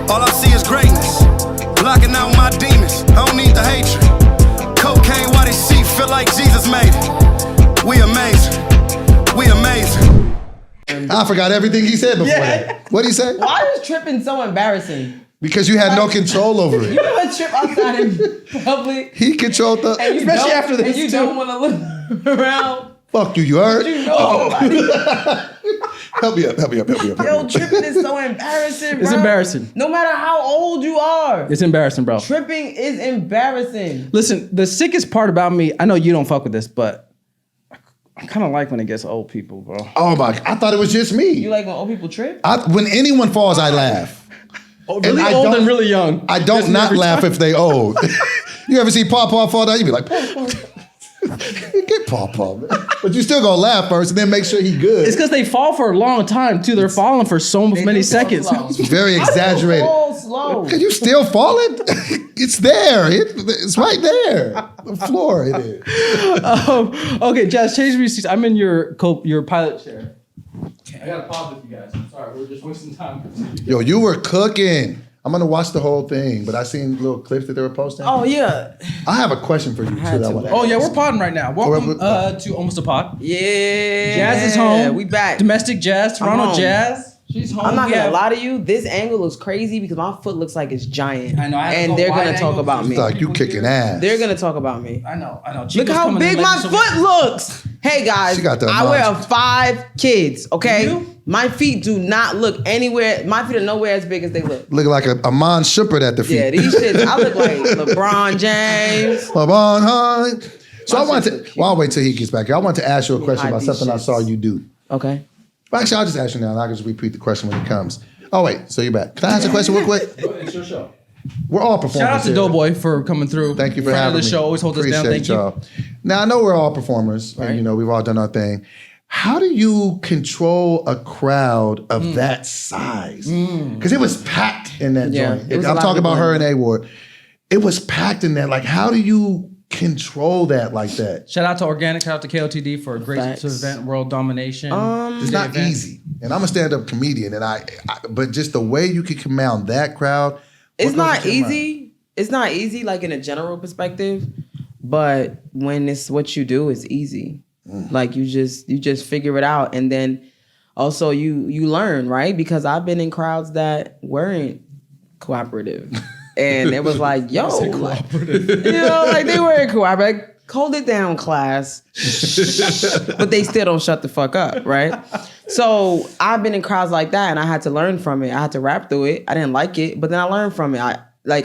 All I see is greatness. Blocking out my demons. I don't need the hatred. Cocaine, why they see, feel like Jesus made it. We amazing. We amazing. I forgot everything he said before that. What did he say? Why is tripping so embarrassing? Because you had no control over it. You ever trip outside in public? He controlled the... Especially after this, and you don't want to look around. Fuck you heard? You know Help me up. Yo, tripping is so embarrassing, bro. It's embarrassing. No matter how old you are. It's embarrassing, bro. Tripping is embarrassing. Listen, the sickest part about me, I know you don't fuck with this, but I kind of like when it gets old people, bro. Oh my... I thought it was just me. You like when old people trip? When anyone falls, I laugh. Really old and really young. I don't not laugh if they old. You ever see Paw fall down? You be like, Paw. Get Paw, man. But you still gonna laugh first and then make sure he good. It's because they fall for a long time, too. They're falling for so many seconds. It's very exaggerated. Fall slow. Can you still falling? It's there. It's right there. The floor it is. Okay, Jazz, change me seats. I'm in your pilot chair. I gotta pause with you guys. I'm sorry, we're just wasting time. Yo, you were cooking. I'm gonna watch the whole thing, but I seen little clips that they were posting. Oh, yeah. I have a question for you, too. That I wanna Oh, yeah, ask. we're podding right now. Welcome to Almost a Pod. Yeah. Jazz is home. We back. Domestic Jazz, Toronto home. Jazz. She's home. I'm not gonna lie to you. This angle looks crazy because my foot looks like it's giant. I know. I have to And go they're wide gonna talk angle about me. It's like you kicking ass. They're gonna talk about me. I know. Look Chico's how coming in big like my this, so foot looks. Hey guys, She got the I wear emoji. 5 kids. Okay, You? my feet do not look anywhere. My feet are nowhere as big as they look. Look like a Mon Shepard at the feet. Yeah, these shits. I look like LeBron James. LeBron Hunt. So I want to. Well, I'll wait till he gets back here. I want to ask you a question hide about these something I shits. saw you do. Okay. Well, actually, I'll just ask you now, and I can just repeat the question when it comes. Oh wait, so you're back. Can I ask a question real quick? It's your show. We're all performers. Shout out to here. DoBoy for coming through. Thank you for Friend having of the me. show. Always holds us down. Appreciate Thank you. y'all. Now I know we're all performers, Right. and you know we've all done our thing. How do you control a crowd of that size? Because it was packed in that Yeah, joint. it was a I'm lot talking of about people her in and A-Ward. It was packed in there. Like, how do you control that like that? Shout out to Organic. Shout out to KOTD for a great Facts. event, world domination. It's not easy. And I'm a stand-up comedian, and but just the way you can command that crowd. It's what not goes through your mind? easy. It's not easy, like in a general perspective. But when it's what you do, it's easy. Like you just figure it out, and then also you learn, right? Because I've been in crowds that weren't cooperative, and it was like, yo, like, you know, like they weren't cooperative. Like, hold it down, class. But they still don't shut the fuck up, right? So I've been in crowds like that, and I had to learn from it. I had to rap through it. I didn't like it, but then I learned from it.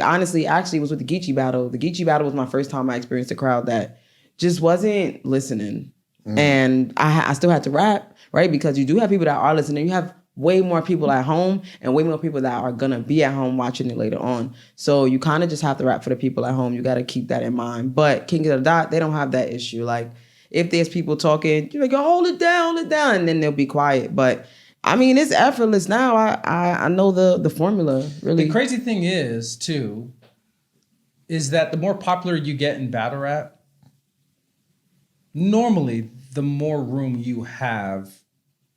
Honestly, it was with the Geechee battle. The Geechee battle was my first time I experienced a crowd that just wasn't listening. And I still had to rap, right? Because you do have people that are listening. You have way more people at home and way more people that are gonna be at home watching it later on. So you kind of just have to rap for the people at home. You got to keep that in mind. But King of the Dot, they don't have that issue. Like if there's people talking, you're like, hold it down, and then they'll be quiet. But I mean, it's effortless now. I know the formula really. The crazy thing is too, is that the more popular you get in battle rap, normally the more room you have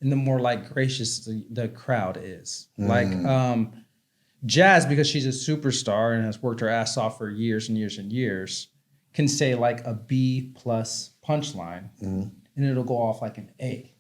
and the more like gracious the crowd is. Like Jazz, because she's a superstar and has worked her ass off for years and years and years, can say like a B+ punchline and it'll go off like an A.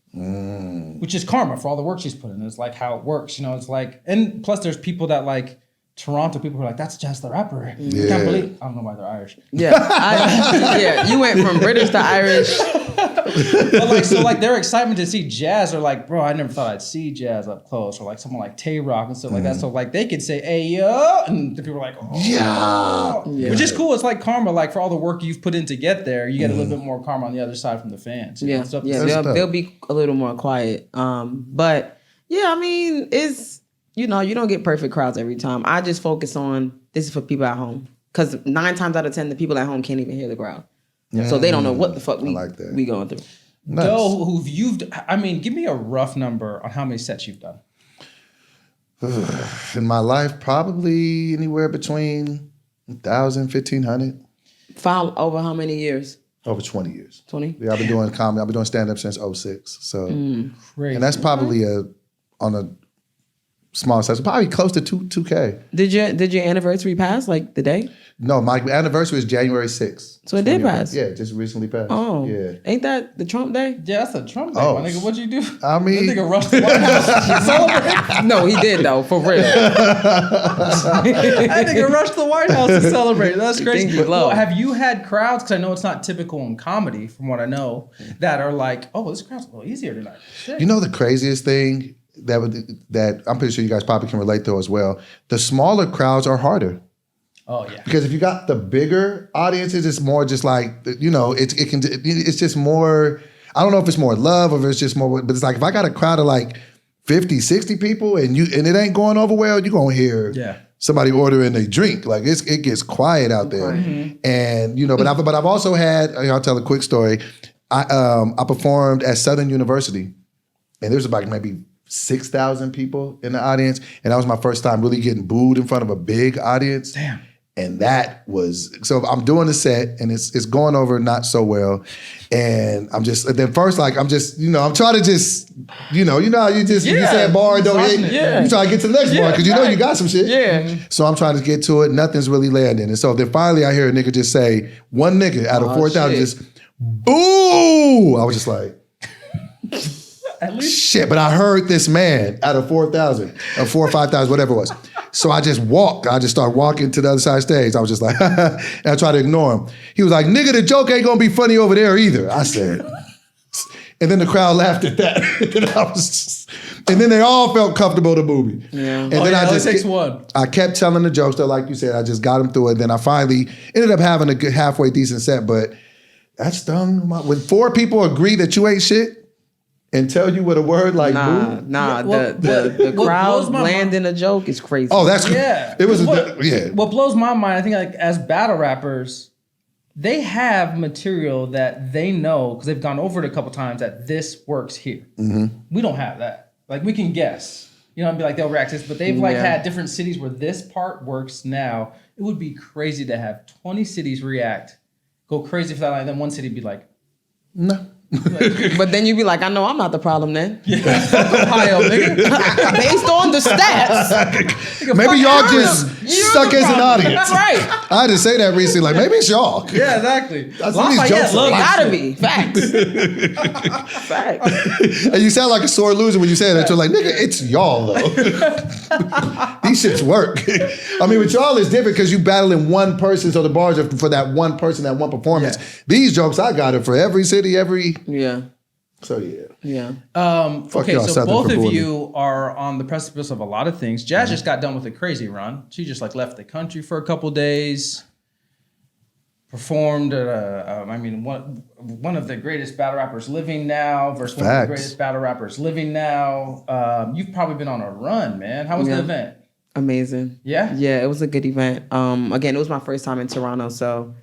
Which is karma for all the work she's put in. It's like how it works, you know. It's like, and plus there's people that like Toronto people who are like, that's Jazz the rapper. I can't believe. I don't know why they're Irish. Yeah, you went from British to Irish. But like, so like their excitement to see Jazz are like, bro, I never thought I'd see Jazz up close, or like someone like Tay Rock and stuff like that. So like they could say, hey yo, and the people are like, oh yeah, which is cool. It's like karma. Like for all the work you've put in to get there, you get a little bit more karma on the other side from the fans. Yeah, they'll be a little more quiet. But yeah, I mean, it's, you know, you don't get perfect crowds every time. I just focus on this is for people at home, because 9 times out of 10, the people at home can't even hear the crowd. So they don't know what the fuck we going through. Nice. Yo, give me a rough number on how many sets you've done. In my life, probably anywhere between 1,000, 1,500. File over how many years? Over 20 years. 20? Yeah, I've been doing comedy. I've been doing stand-up since 06. So, Crazy. and that's probably on a small size, probably close to 2K. Did your anniversary pass like the day? No, my anniversary is January 6th. So it did pass. Yeah, just recently passed. Oh, yeah. Ain't that the Trump day? Yeah, that's a Trump day, Oh. my nigga. What'd you do? I mean, that nigga rushed the White House to celebrate. No, he did though, for real. That nigga rushed the White House to celebrate. That's crazy. think we low. Well, have you had crowds? Because I know it's not typical in comedy, from what I know, that are like, "Oh, this crowd's a little easier tonight." Shit. you know the craziest thing that I'm pretty sure you guys probably can relate to as well. The smaller crowds are harder. Oh yeah. Because if you got the bigger audiences, it's more just like, it's just more, I don't know if it's more love or if it's just more, but it's like if I got a crowd of like 50, 60 people and it ain't going over well, you're going to hear somebody ordering a drink. Like it gets quiet out there. And, but I've also had, I'll tell a quick story. I performed at Southern University and there's about maybe 6,000 people in the audience. And that was my first time really getting booed in front of a big audience. Damn. And that was, so I'm doing the set and it's going over not so well. And I'm just, then first, like, I'm trying to just, you how you say a bar and don't hit. Yeah. You try to get to the next bar because you got some shit. Yeah. So I'm trying to get to it. Nothing's really landing. And so then finally I hear a nigga just say, one nigga out of 4,000 just, boo! I was just like, At least. shit, but I heard this man out of 4,000 or 4 or 5,000, whatever it was. So I just walked. I just started walking to the other side of the stage. I was just like, and I tried to ignore him. He was like, nigga, the joke ain't gonna be funny over there either. I said, and then the crowd laughed at that. And then they all felt comfortable to boo me. Yeah. And then it takes one. I kept telling the jokes that, like you said, I just got them through it. Then I finally ended up having a good halfway decent set, but that stung. When 4 people agree that you ain't shit, and tell you with a word like boo? The crowd landing a joke is crazy. Oh, that's Yeah. It was What blows my mind, I think, like as battle rappers, they have material that they know because they've gone over it a couple times that this works here. We don't have that. Like we can guess, and be like they'll react to this, but they've had different cities where this part works now. It would be crazy to have 20 cities react, go crazy for that line, then one city be like, no. But then you be like, I know I'm not the problem then. Ohio, nigga. Based on the stats. Maybe y'all just suck as an audience. That's right. I had to say that recently. Like, maybe it's y'all. Yeah, exactly. Lafayette, It gotta be. Facts. Facts. And you sound like a sore loser when you say that. You're like, nigga, it's y'all, though. These shits work. I mean, with y'all, it's different because you battling one person, so the bars are for that one person, that one performance. Yeah. These jokes, I got it for every city, Yeah. So, yeah. Yeah. Okay, so Southern both of for you are on the precipice of a lot of things. Jazz just got done with a crazy run. She just left the country for a couple days. Performed at one of the greatest battle rappers living now versus one of the greatest battle rappers living now. You've probably been on a run, man. How was the event? Amazing. Yeah? Yeah, it was a good event. Again, it was my first time in Toronto, so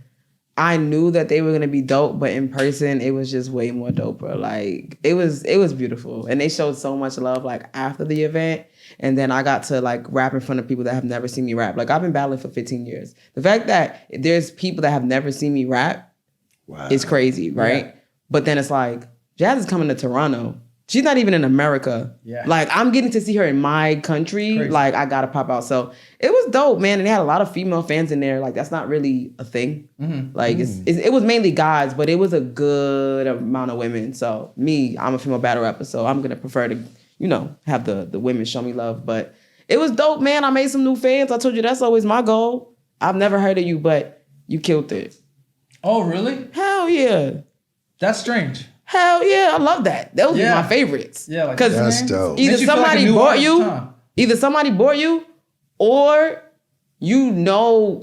I knew that they were gonna be dope, but in person, it was just way more doper. Like it was beautiful, and they showed so much love. Like after the event, and then I got to like rap in front of people that have never seen me rap. Like I've been battling for 15 years. The fact that there's people that have never seen me rap is crazy, right? Yeah. But then it's like Jazz is coming to Toronto. She's not even in America. Yeah. Like I'm getting to see her in my country. Crazy. Like I gotta pop out. So it was dope, man. And they had a lot of female fans in there. Like that's not really a thing. Like it was mainly guys, but it was a good amount of women. So I'm a female battle rapper, so I'm gonna prefer to, have the women show me love. But it was dope, man. I made some new fans. I told you that's always my goal. I've never heard of you, but you killed it. Oh, really? Hell yeah. That's strange. Hell yeah, I love that. Those be my favorites. Yeah, like that's dope. Either somebody bought you, or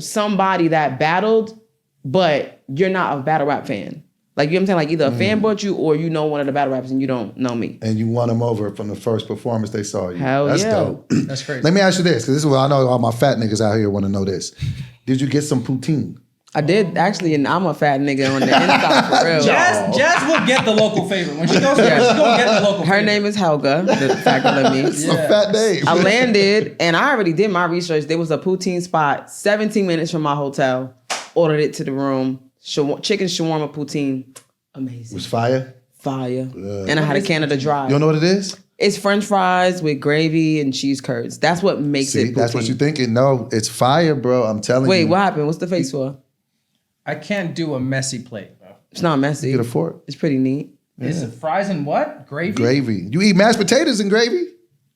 somebody that battled, but you're not a battle rap fan. Like, you know what I'm saying? Like, either a fan bought you, or one of the battle rappers and you don't know me. And you won them over from the first performance they saw you. That's dope. That's crazy. Let me ask you this, because this is what I know all my fat niggas out here want to know this. Did you get some poutine? I did, actually, and I'm a fat nigga on the inside, for real. Jazz will get the local favorite. When she goes there, she's going to get the local favorite. Her name is Helga, the fact of me. It's a fat name. I landed, and I already did my research. There was a poutine spot 17 minutes from my hotel. Ordered it to the room. Chicken shawarma poutine. Amazing. Was fire? Fire. And I had a Canada Dry. You don't know what it is? It's French fries with gravy and cheese curds. That's what makes it poutine. That's what you're thinking. No, it's fire, bro. I'm telling you. Wait, what happened? What's the face for? I can't do a messy plate, bro. It's not messy. You get a fork. It's pretty neat. Is it fries and what? Gravy? Gravy. You eat mashed potatoes and gravy?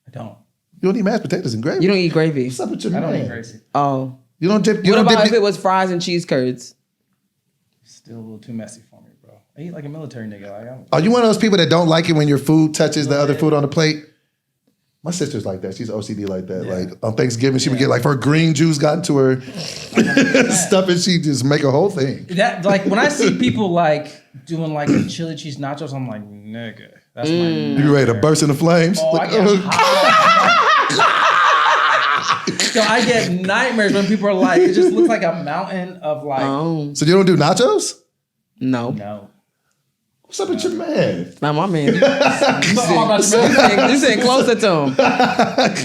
I don't. You don't eat mashed potatoes and gravy? You don't eat gravy. What's up with your I don't man? eat gravy. Oh. You don't dip. What about if it was fries and cheese curds? Still a little too messy for me, bro. I eat like a military nigga. Like, Are you one of those people that don't like it when your food touches the other food on the plate? My sister's like that. She's OCD like that. Yeah. Like on Thanksgiving, she would get like her green juice got into her stuff, and she just make a whole thing. that like when I see people like doing like the chili cheese nachos, I'm like, nigga, that's my You ready to burst into flames? Oh, I Like, get hot. So I get nightmares when people are like, it just looks like a mountain of like, Oh. So you don't do nachos? No. no. What's up with your man? Not my man. Oh, You sitting closer to him.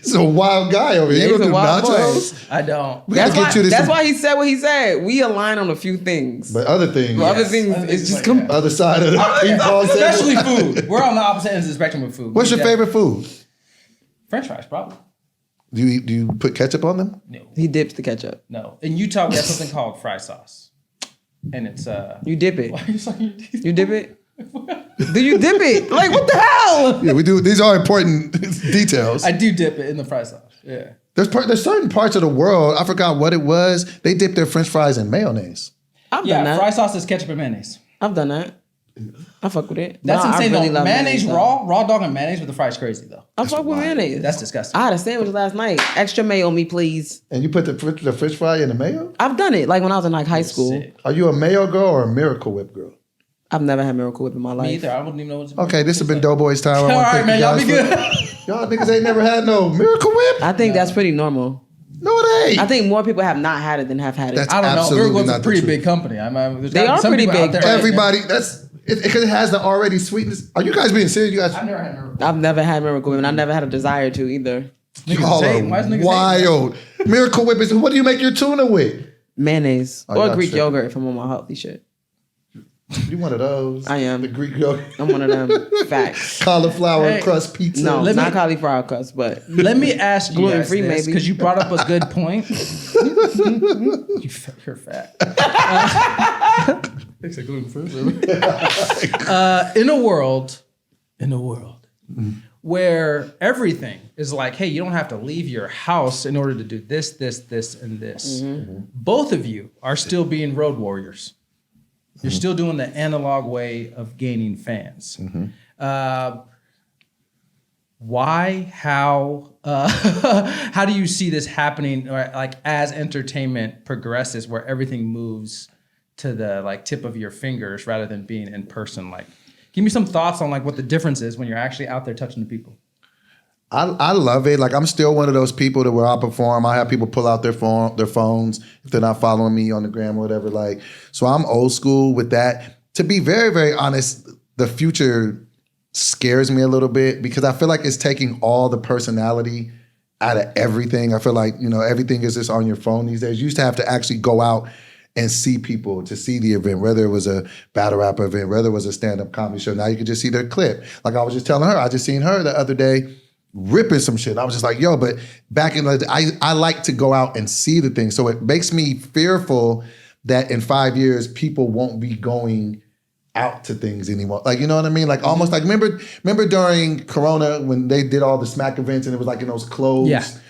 He's a wild guy over here. Yeah, You he's don't a do wild nachos? I don't. We gotta That's, why, get you this. that's why he said what he said. We align on a few things. But other things, But other Yes. things, Other it's things just like that. other side of the ping pong table. Especially food. We're on the opposite ends of the spectrum of food. What's your favorite food? French fries, probably. Do you put ketchup on them? No. He dips the ketchup. No. In Utah, we have something called fry sauce. And it's You dip it. Why are you sucking your teeth? You dip it? Do you dip it? Like, what the hell? Yeah, we do. These are important details. I do dip it in the fry sauce. Yeah. There's certain parts of the world, I forgot what it was, they dip their French fries in mayonnaise. I've Yeah, done that. fry sauce is ketchup and mayonnaise. I've done that. I fuck with it. That's No, I insane really though. love Mayonnaise though. raw dog and mayonnaise with the fries crazy though. I fuck with mayonnaise. That's disgusting. I had a sandwich last night. Extra mayo on me, please. And you put the French fry in the mayo? I've done it. Like when I was in like high school. Sick. Are you a mayo girl or a Miracle Whip girl? I've never had Miracle Whip in my life. Me either. I wouldn't even know what's Okay, this has been DoBoy's time. I All wanna right, thank man. you Y'all guys be for- good. Y'all niggas ain't never had no Miracle Whip? I think that's pretty normal. No, it ain't. I think more people have not had it than have had it. That's I don't know. absolutely Miracle Whip's not a the pretty truth. big company. There's They gotta be are some pretty people out big. there right Everybody, that's because it has the already sweetness. Are you guys being serious? You guys, now. I've never had Miracle. I've never had Miracle Whip, and I never had a desire to either. y'all hate. Why is are niggas wild. Miracle Whip is what do you make your tuna with? Mayonnaise Oh, or y'all Greek tripping. yogurt if I'm on my healthy shit. You one of those? I am. The Greek yogurt, I'm one of them. Facts. cauliflower Hey. crust pizza. No, Let not me- cauliflower crust, but Let me ask you guys Gluten-free, maybe. because you brought up a good point. You're fat. It's a gluten-free. In a world where everything is like, hey, you don't have to leave your house in order to do this, this, and this. Both of you are still being road warriors. You're still doing the analog way of gaining fans. Why? How? How do you see this happening? Or like as entertainment progresses, where everything moves to the like tip of your fingers rather than being in person? Like, give me some thoughts on like what the difference is when you're actually out there touching the people. I love it. Like I'm still one of those people that where I perform, I have people pull out their phones if they're not following me on the gram or whatever. Like, so I'm old school with that. To be very, very honest, the future scares me a little bit because I feel like it's taking all the personality out of everything. I feel like, everything is just on your phone these days. You used to have to actually go out and see people to see the event, whether it was a battle rap event, whether it was a stand-up comedy show. Now you can just see their clip. Like I was just telling her, I just seen her the other day ripping some shit. I was just like, yo, but back in the I like to go out and see the thing. So it makes me fearful that in 5 years, people won't be going out to things anymore. Like, you know what I mean? Like almost like, remember during Corona when they did all the smack events and it was like in those closed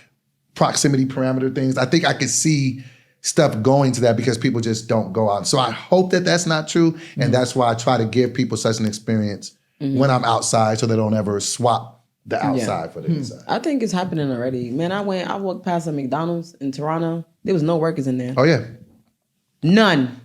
proximity parameter things? I think I could see stuff going to that because people just don't go out. So I hope that that's not true. And that's why I try to give people such an experience when I'm outside so they don't ever swap the outside for the inside. I think it's happening already. Man, I walked past a McDonald's in Toronto. There was no workers in there. Oh yeah. None.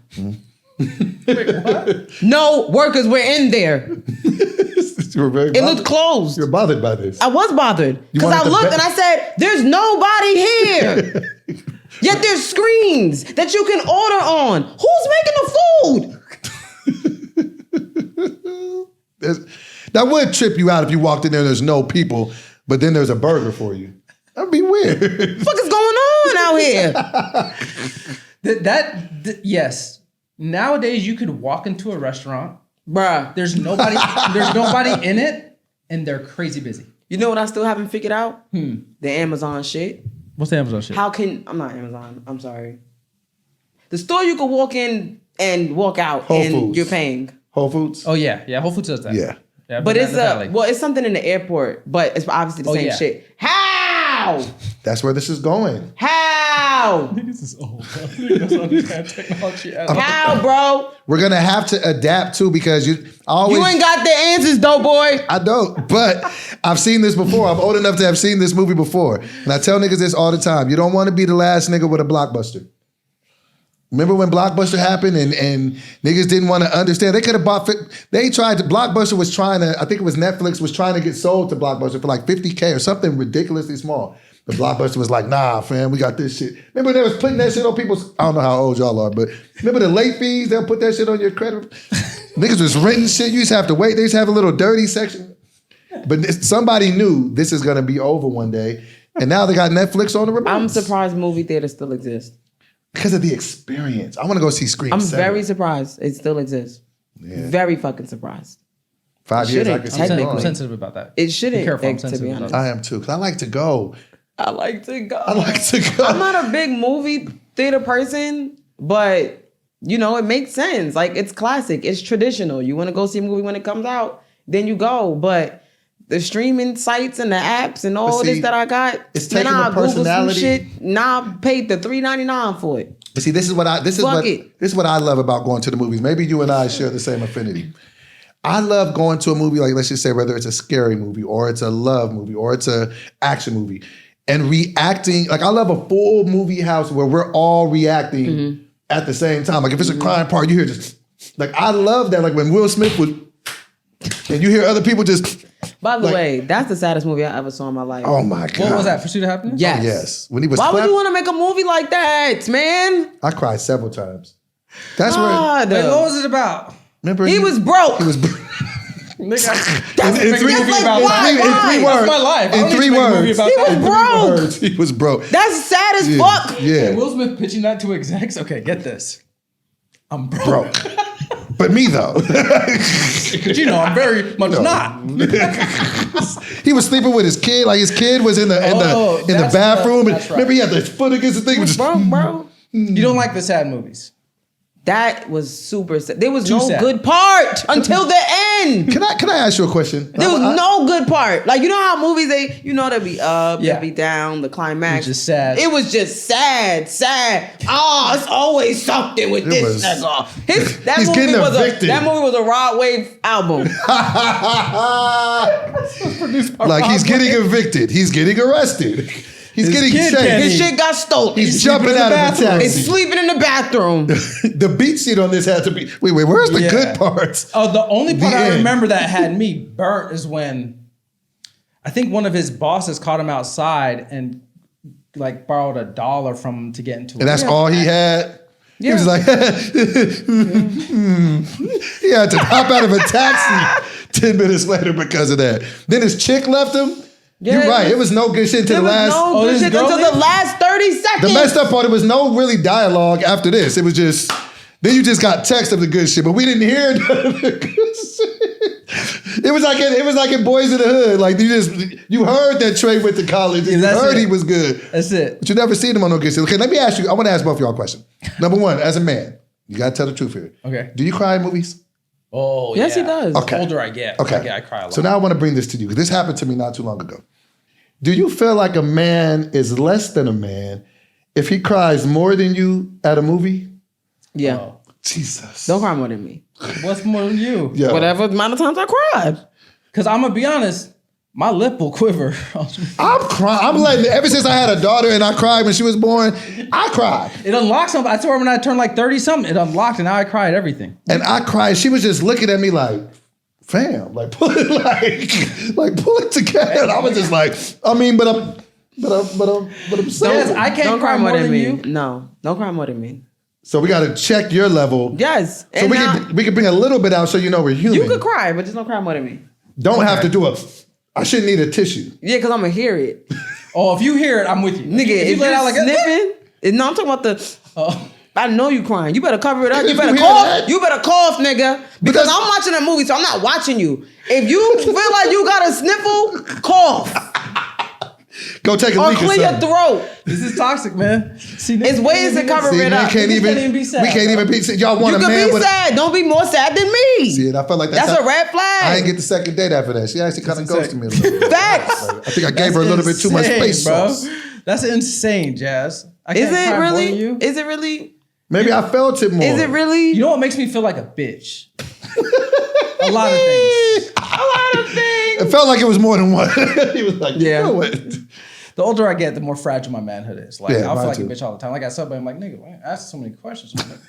Wait, what? No workers were in there. You were very It looked closed. You're bothered by this. I was bothered because I wanted the looked best- and I said, there's nobody here. Yet there's screens that you can order on. Who's making the food? That would trip you out if you walked in there and there's no people, but then there's a burger for you. That'd be weird. What the fuck is going on out here? Yes. Nowadays, you could walk into a restaurant. Bruh. There's nobody in it, and they're crazy busy. You know what I still haven't figured out? The Amazon shit. What's the Amazon shit? I'm not Amazon. I'm sorry. The store you can walk in and walk out Whole and Foods. you're paying. Whole Foods? Oh yeah, Whole Foods does that. Yeah. But it's it's something in the airport, but it's obviously the same yeah. shit. How? That's where this is going. How? This is old. Bro. Doesn't understand technology at all. How, bro? We're gonna have to adapt too because you ain't got the answers, though, boy. I don't, but I've seen this before. I'm old enough to have seen this movie before. And I tell niggas this all the time. You don't want to be the last nigga with a Blockbuster. Remember when Blockbuster happened and niggas didn't want to understand? They could have bought, Blockbuster was trying to, I think it was Netflix was trying to get sold to Blockbuster for like $50K or something ridiculously small. The Blockbuster was like, nah, fam, we got this shit. Remember they was putting that shit on people's, I don't know how old y'all are, but remember the late fees? They'll put that shit on your credit. Niggas was renting shit. You used to have to wait. They used to have a little dirty section. But somebody knew this is going to be over one day. And now they got Netflix on the remote. I'm surprised movie theaters still exist. Because of the experience. I want to go see Scream I'm 7. very surprised it still exists. Yeah. Very fucking surprised. 5 years, I shouldn't. can see I'm Technically. sensitive about that. It shouldn't, Be careful, I'm to be sensitive honest. about I am too, because I like to go. I like to go. I like to go. I'm not a big movie theater person, but it makes sense. Like it's classic. It's traditional. You want to go see a movie when it comes out, then you go. But the streaming sites and the apps and all this that I got, it's taking the Google some personality. shit. Nah, I paid the $3.99 for it. But see, this is what I love about going to the movies. Maybe you and I share the same affinity. I love going to a movie, like let's just say whether it's a scary movie or it's a love movie or it's a action movie, and reacting. Like I love a full movie house where we're all reacting at the same time. Like if it's a crime part, you hear just like I love that. Like when Will Smith was, and you hear other people just. By the way, that's the saddest movie I ever saw in my life. Oh my God. What was that? Pursuit of Happiness? Yes. Oh, yes. When he was Why would clapping, you want to make a movie like that, man? I cried several times. That's God. Wait, what was it about? Remember He was broke. He was broke. Nigga, in three like, words. why? That's my life. I In don't need three to make a movie words. about He that. was In broke. 3 words, he was broke. That's sad as Yeah. fuck. Yeah. Hey, Will Smith pitching that to execs? Okay, get this. I'm broke. Broke. But me though. Because I'm very much not. He was sleeping with his kid. Like his kid was in the that's bathroom. right. And remember he had the foot against the thing. Just, Broke, bro. You don't like the sad movies. That was super sad. There was Too no sad. good part until the end. Can I ask you a question? There was no good part. Like, you know how movies, they'll be up, Yeah. they'll be down, the climax. It's just sad. It was just sad. Oh, it's always something with this was- nigga. That He's movie getting was evicted. that movie was a Rod Wave album. Like he's getting evicted. He's getting arrested. He's His getting kid chased. can't His shit got stolen. He's jumping out of a He's taxi. sleeping in the bathroom. The beat sheet on this had to be. Wait, where's the Yeah. good parts? Oh, the only part The I end. remember that had me burnt is when I think one of his bosses caught him outside and like borrowed $1 from him to get into it. And that's all he had. He was like, he had to hop out of a taxi 10 minutes later because of that. Then his chick left him. Yeah, You're right. It was no good shit until There the was last. no good this shit girl until left? the last 30 seconds. The messed up part, it was no really dialogue after this. It was just, then you just got text of the good shit, but we didn't hear none of the good shit. It was like in Boys in the Hood. Like you heard that Trey went to college and you that's heard it. he was good. That's it. But you never seen him on no good shit. Okay, let me ask you, I want to ask both of y'all a question. Number one, as a man, you gotta tell the truth here. Okay. Do you cry in movies? Oh, Yes, he does. Okay. The older I get, Okay. I cry a lot. So now I want to bring this to you, because this happened to me not too long ago. Do you feel like a man is less than a man if he cries more than you at a movie? Yeah. Oh. Jesus. Don't cry more than me. What's more than you? Yeah. Whatever amount of times I cried. Because I'm going to be honest, my lip will quiver. I'm crying. I'm letting ever since I had a daughter and I cried when she was born, I cried. It unlocked something. I swear when I turned like 30 something, it unlocked and now I cry at everything. And I cried. She was just looking at me like, fam, like pull it like pull it together. And I was just like, I mean, but I'm saying. Yes, I can't Don't cry more than me. you. No, don't cry more than me. So we got to check your level. Yes. So we can bring a little bit out so you know we're human. You could cry, but just don't cry more than me. Don't have to do I shouldn't need a tissue. Yeah, because I'm going to hear it. Oh, if you hear it, I'm with you. Nigga, if let you're out like sniffing. No, I'm talking about the. Oh. I know you crying. You better cover it up. You If better you hear cough. that- You better cough, nigga. Because that's- I'm watching a movie, so I'm not watching you. If you feel like you got a sniffle, cough. Go take a Or leak or clear your something. throat. This is toxic, man. See, It's ways to cover See, it man up. can't even, can't even be sad, we can't bro. even be sad. Y'all want You a can man be with sad. Don't be more sad than me. See, and I felt like That's a red flag. I didn't get the second date after that. She actually kind of That's ghosted me a little bit. Facts. I think I gave her a little bit too much Insane, face bro. sauce. That's insane, Jazz. I Is can't it cry more than really? you. Is it really? Maybe I felt it more. Is it really? You know what makes me feel like a bitch? A lot of things. A lot of things. It felt like it was more than one. He was like, Yeah. you know what? The older I get, the more fragile my manhood is. Like, Yeah, I'll feel mine like too. a bitch all the time. Like I said, but I'm like, nigga, why you ask so many questions? I'm like,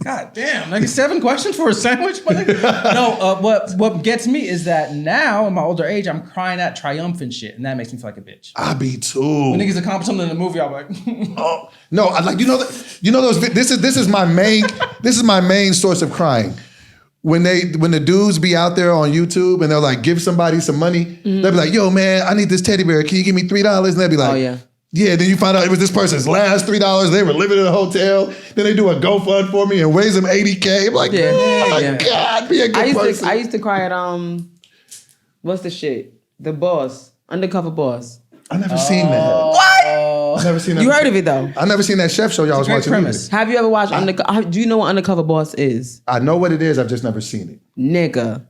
God damn, like 7 questions for a sandwich? My nigga? No, what gets me is that now in my older age, I'm crying at triumphant shit, and that makes me feel like a bitch. I be too. When niggas accomplish something in a movie, I'm like, Oh, no, I like you know those. This is my main source of crying. When the dudes be out there on YouTube and they'll like give somebody some money, they'll be like, "Yo, man, I need this teddy bear. Can you give me $3?" And they'll be like, Oh, yeah. Yeah, then you find out it was this person's last $3. They were living in a hotel. Then they do a GoFund for me and raise them $80K. I'm like, Yeah. oh my Yeah. God, be a good person. I used to cry at what's the shit? The Boss, Undercover Boss. I never seen that. What? I never seen that. You heard of it though? I never seen that chef show y'all was great watching. premise. Either. Have you ever watched Undercover? Do you know what Undercover Boss is? I know what it is. I've just never seen it. Nigga.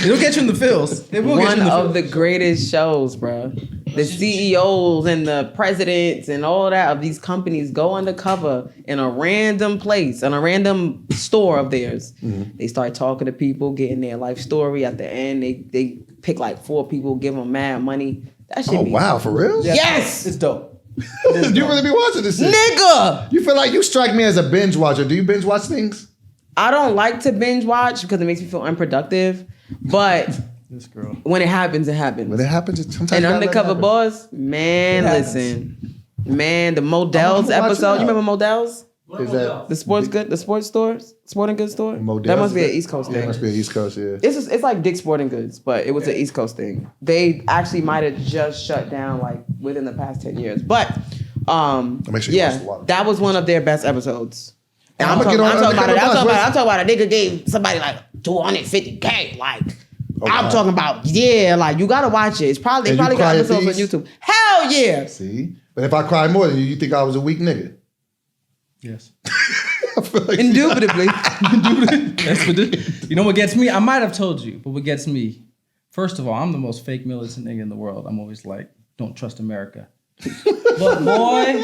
it'll get you in the feels. It will get you One in the of feels. the greatest shows, bro. The CEOs and the presidents and all that of these companies go undercover in a random place, in a random store of theirs. Mm-hmm. They start talking to people, getting their life story. At the end, they pick like 4 people, give them mad money. That shit Oh be wow, for real? Yes! It's dope. You really be watching this shit? Nigga! You feel like you strike me as a binge watcher. Do you binge watch things? I don't like to binge watch because it makes me feel unproductive. But This girl. when it happens, it happens. When it happens, sometimes And you gotta let it Undercover happen. Boss, man, It happens. listen. Man, the I'm Modell's watching episode. that. You remember Modell's? Is that The sporting goods store? Modell's? That must be an East Coast Yeah, it thing. must be an East Coast, yeah. It's like Dick's Sporting Goods, but it was an East Coast thing. They actually might have just shut down like within the past 10 years. But Make sure you watch the water. that was one of their best episodes. And I'ma I'm get on talking about Undercover Boss. I'm talking about a nigga gave somebody like $250K. Like Oh, I'm wow. talking about, like you gotta watch it. It's probably And you got cry at episodes on these? YouTube. Hell yeah. See? But if I cry more than you think I was a weak nigga. Yes. I feel like Indubitably. That's what you know what gets me? I might have told you, but what gets me, first of all, I'm the most fake militant nigga in the world. I'm always like, don't trust America. But boy,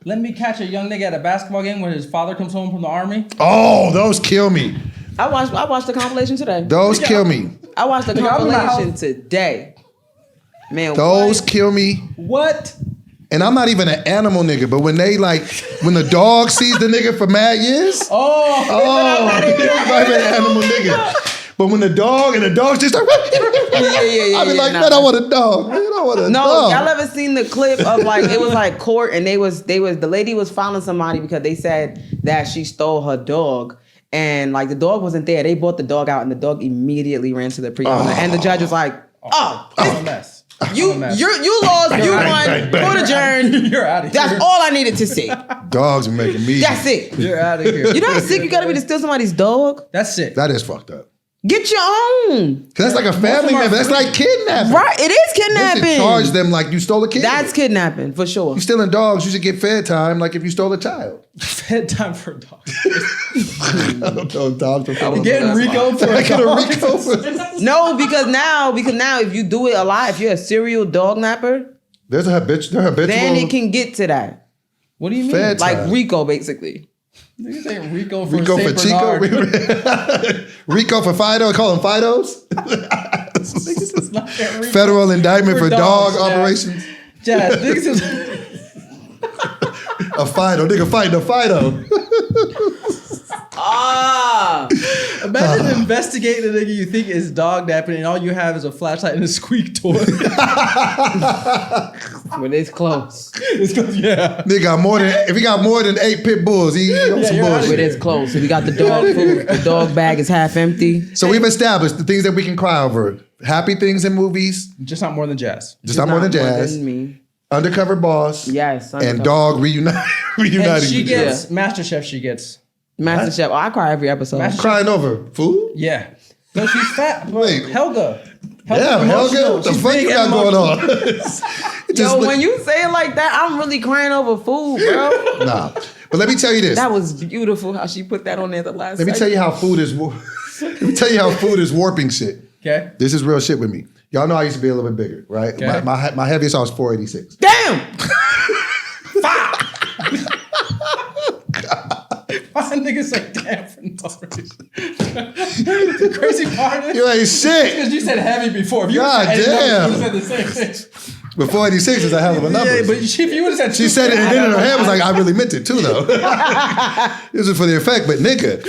let me catch a young nigga at a basketball game when his father comes home from the army. Oh, those kill me. I watched the compilation today. Those kill me. I watched the Nigga, I'm in my compilation house. today. Man, Those what? kill me. What? And I'm not even an animal nigga, but when the dog sees the nigga for mad years, Oh, I'm not even an animal nigga. But when the dog's just like, yeah, I be like, nah. man, I want a dog. Man, I want a No, dog. y'all ever seen the clip of like it was like court and the lady was filing somebody because they said that she stole her dog and like the dog wasn't there. They bought the dog out and the dog immediately ran to the pre-owner and the judge was like, I'm a mess. you I'm a mess. you lost, you won, bang, bang. court adjourned. You're out of here. That's all I needed to see. Dogs are making me. That's it. You're out of here. You know how sick you gotta be to steal somebody's dog? That's it. That is fucked up. Get your own. Cause that's like a family them are member. That's free. like kidnapping. Right, it is You should kidnapping. charge them like you stole a kid. That's kidnapping for sure. You stealing dogs, you should get fed time like if you stole a child. Fed time for a dog. I don't know, dogs are was- Getting That's Rico for I a get a dog. Rico for- No, because now if you do it a lot, if you're a serial dog napper, There's a habitual. then it can get to that. What do you mean? Fed Like time. Rico, basically. Niggas ain't Rico for Rico for Saint Chico. Bernard. Rico for Fido. Call them Fidos. Niggas is not that Rico. Federal indictment for dog dogs, man. operations. Jazz, niggas is A Fido. Nigga fighting a Fido. Ah, imagine investigating a nigga you think is dog napping and all you have is a flashlight and a squeak toy. but it's close. It's 'cause- yeah. Nigga got more than if he got more than 8 pit bulls, he on some you're out of But bullshit. it's close. We got the dog food. The dog bag is half empty. So we've established the things that we can cry over. Happy things in movies. Just not more than Jazz. Just not more than jazz. Than me. Undercover Boss. Yes. And Undercover. Dog reuniting. And she each gets MasterChef. She gets MasterChef. Oh, I cry every episode. Master- crying over food. yeah. No, she's fat. Wait. Helga. Yeah, Helga, what the She's fuck you big got and going emotional. on? Yo, when you say it like that, I'm really crying over food, bro. Nah, but let me tell you this. That was beautiful how she put that on there the last. Let me tell you how food is. Let me tell you how food is warping shit. Okay. This is real shit with me. Y'all know I used to be a little bit bigger, right? Okay. My heaviest I was 486. Damn. Why niggas say damn for no reason? The crazy part is You ain't shit. because you said heavy before. If you God said damn. you said the same thing. But 486 is a hell of a number. Yeah, but if you would have said She said it, and then in her head was like, I really meant it too, though. This is for the effect, but nigga.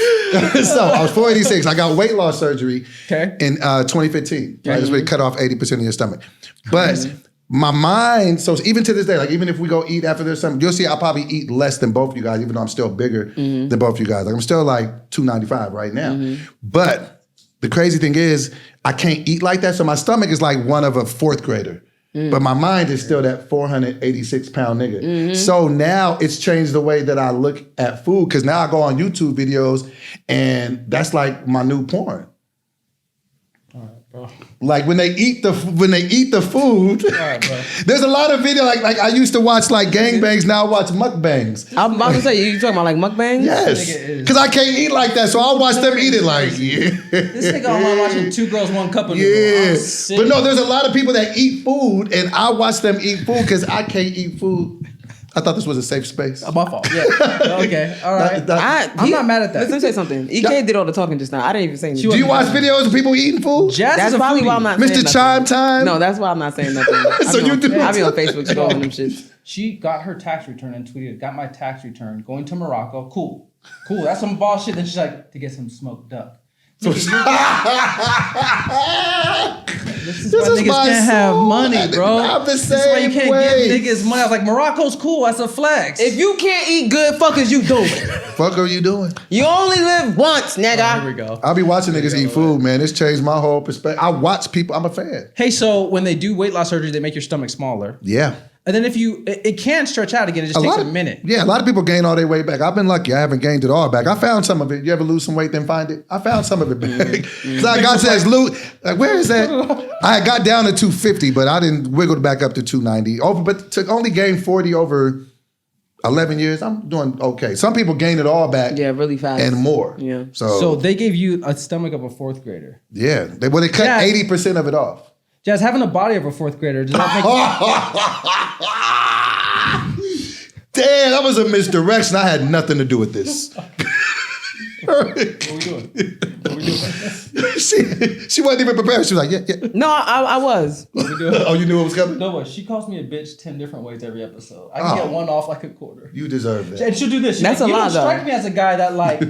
So I was 486. I got weight loss surgery in 2015. Right? Just really cut off 80% of your stomach. But my mind, so even to this day, like even if we go eat after this something, you'll see I'll probably eat less than both of you guys, even though I'm still bigger than both of you guys. Like I'm still like 295 right now. But the crazy thing is, I can't eat like that. So my stomach is like one of a fourth grader. But my mind is still that 486 pound nigga. So now it's changed the way that I look at food because now I go on YouTube videos and that's like my new porn. All right, bro. Like when they eat the food, All right, bro. there's a lot of video like I used to watch like gangbangs. Now I watch mukbangs. I'm about to say, you talking about like mukbangs? Yes, This nigga is- because I can't eat like that, so I'll watch them eat it. Like This nigga online watching 2 Girls, 1 Cup of noodle. yeah, I'm sick. but no, there's a lot of people that eat food, and I watch them eat food because I can't eat food. I thought this was a safe space. My fault. Yeah. Okay. All right. I'm not mad at that. Let me say something. EK did all the talking just now. I didn't even say anything. Do you watch videos of people eating food? Jazz That's is a probably foodie. why I'm not saying Mr. nothing. Chime Time? No, that's why I'm not saying nothing. So you do- I be on Facebook scrolling them shits. She got her tax return and tweeted, got my tax return, going to Morocco. Cool. That's some bullshit. Then she's like, to get some smoked duck. This is why niggas can't have money, bro. I'm the This is why you same can't way. give niggas money. I was like, Morocco's cool. That's a flex. If you can't eat good, fuck is you doing? Fuck are you doing? You only live once, nigga. Here we go. I'll be watching niggas eat food, man. It's changed my whole perspective. I watch people. I'm a fan. Hey, so when they do weight loss surgery, they make your stomach smaller. Yeah. And then if it can stretch out again. It just takes a minute. Yeah, a lot of people gain all their weight back. I've been lucky. I haven't gained it all back. I found some of it. You ever lose some weight, then find it? I found some of it back. Because I got to as loose. Like, where is that? I had got down to 250, but I didn't wiggle back up to 290. But to only gain 40 over 11 years, I'm doing okay. Some people gain it all back. Yeah, really fast. And more. Yeah. So they gave you a stomach of a 4th grader. Yeah. They cut Yeah. 80% of it off. Jazz, having a body of a 4th grader, does that make Damn, that was a misdirection. I had nothing to do with this. What are we doing? She wasn't even prepared. She was like, yeah. No, I was. What are we doing? Oh, you knew what was coming? No, she calls me a bitch 10 different ways every episode. I can get one off like a quarter. You deserve that. And she'll do this. She's That's like, a you lot, don't strike me as a guy that like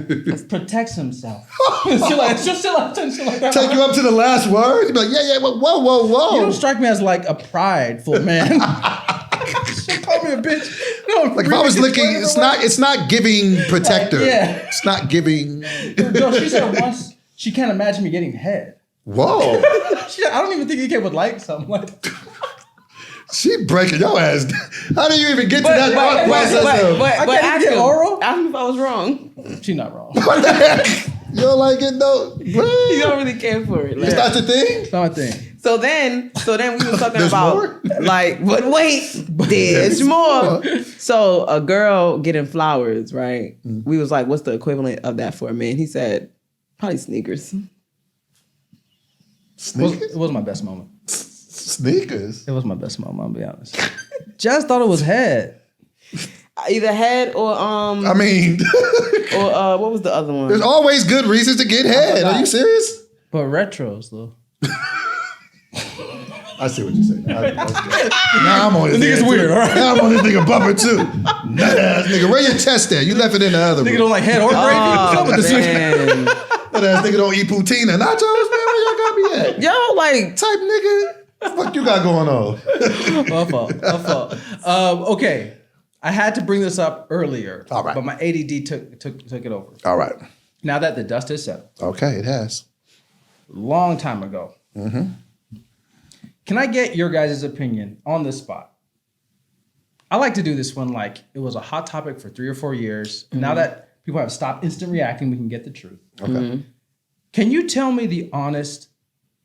protects himself. she'll like that. Take you up to the last word. You be like, yeah, whoa. You don't strike me as like a prideful man. She'll call me a bitch. No, Like if I was looking, it's not giving protector. Yeah. It's not giving. No, she said once she can't imagine me getting head. Whoa. She said, I don't even think EK would like something like that. She breaking your ass. How do you even get to that thought process of? But I can't ask get him. oral? Ask him if I was wrong. She's not wrong. What the heck? You don't like it though? You don't really care for it. It's not the thing? It's not my thing. So then we were talking There's about more? like, but wait, there's more. So a girl getting flowers, right? We was like, what's the equivalent of that for a man? He said, probably sneakers. It was my best moment. Sneakers? It was my best moment, I'll be honest. Jazz thought it was head. Either head or I mean, or what was the other one? there's always good reasons to get head. Are you serious? But retros, though. I see what you're saying. Now I'm on this nigga's head, weird, too. all right? Now I'm on this nigga bumper too. Nut ass nigga. Where your chest at? You left it in the other Nigga room. don't like head or gravy. What's up with this nigga? man. Nut ass nigga don't eat poutine and nachos, man. Where y'all got me at? Yo, like, Type nigga. What the fuck you got going on? My fault. Okay. I had to bring this up earlier. All right. But my ADD took it over. All right. Now that the dust is settled, Okay, it has. long time ago. Mm-hmm. Can I get your guys' opinion on this spot? I like to do this when like it was a hot topic for 3 or 4 years. And now that people have stopped instant reacting, we can get the truth. Okay. Can you tell me the honest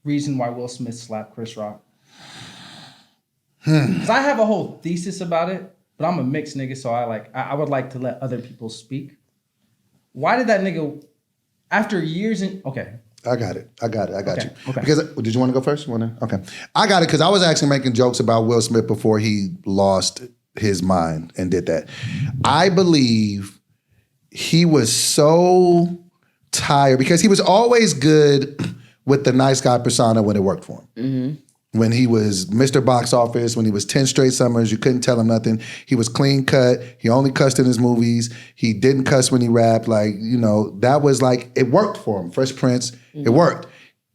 reason why Will Smith slapped Chris Rock? Because I have a whole thesis about it, but I'm a mixed nigga, so I would like to let other people speak. Why did that nigga, after years okay. I got it. I got Okay, you. okay. Because did you want to go first? Okay. I got it because I was actually making jokes about Will Smith before he lost his mind and did that. I believe he was so tired because he was always good with the nice guy persona when it worked for him. When he was Mr. Box Office, when he was 10 straight summers, you couldn't tell him nothing. He was clean cut. He only cussed in his movies. He didn't cuss when he rapped. Like, you know, that was like, it worked for him. Fresh Prince, it worked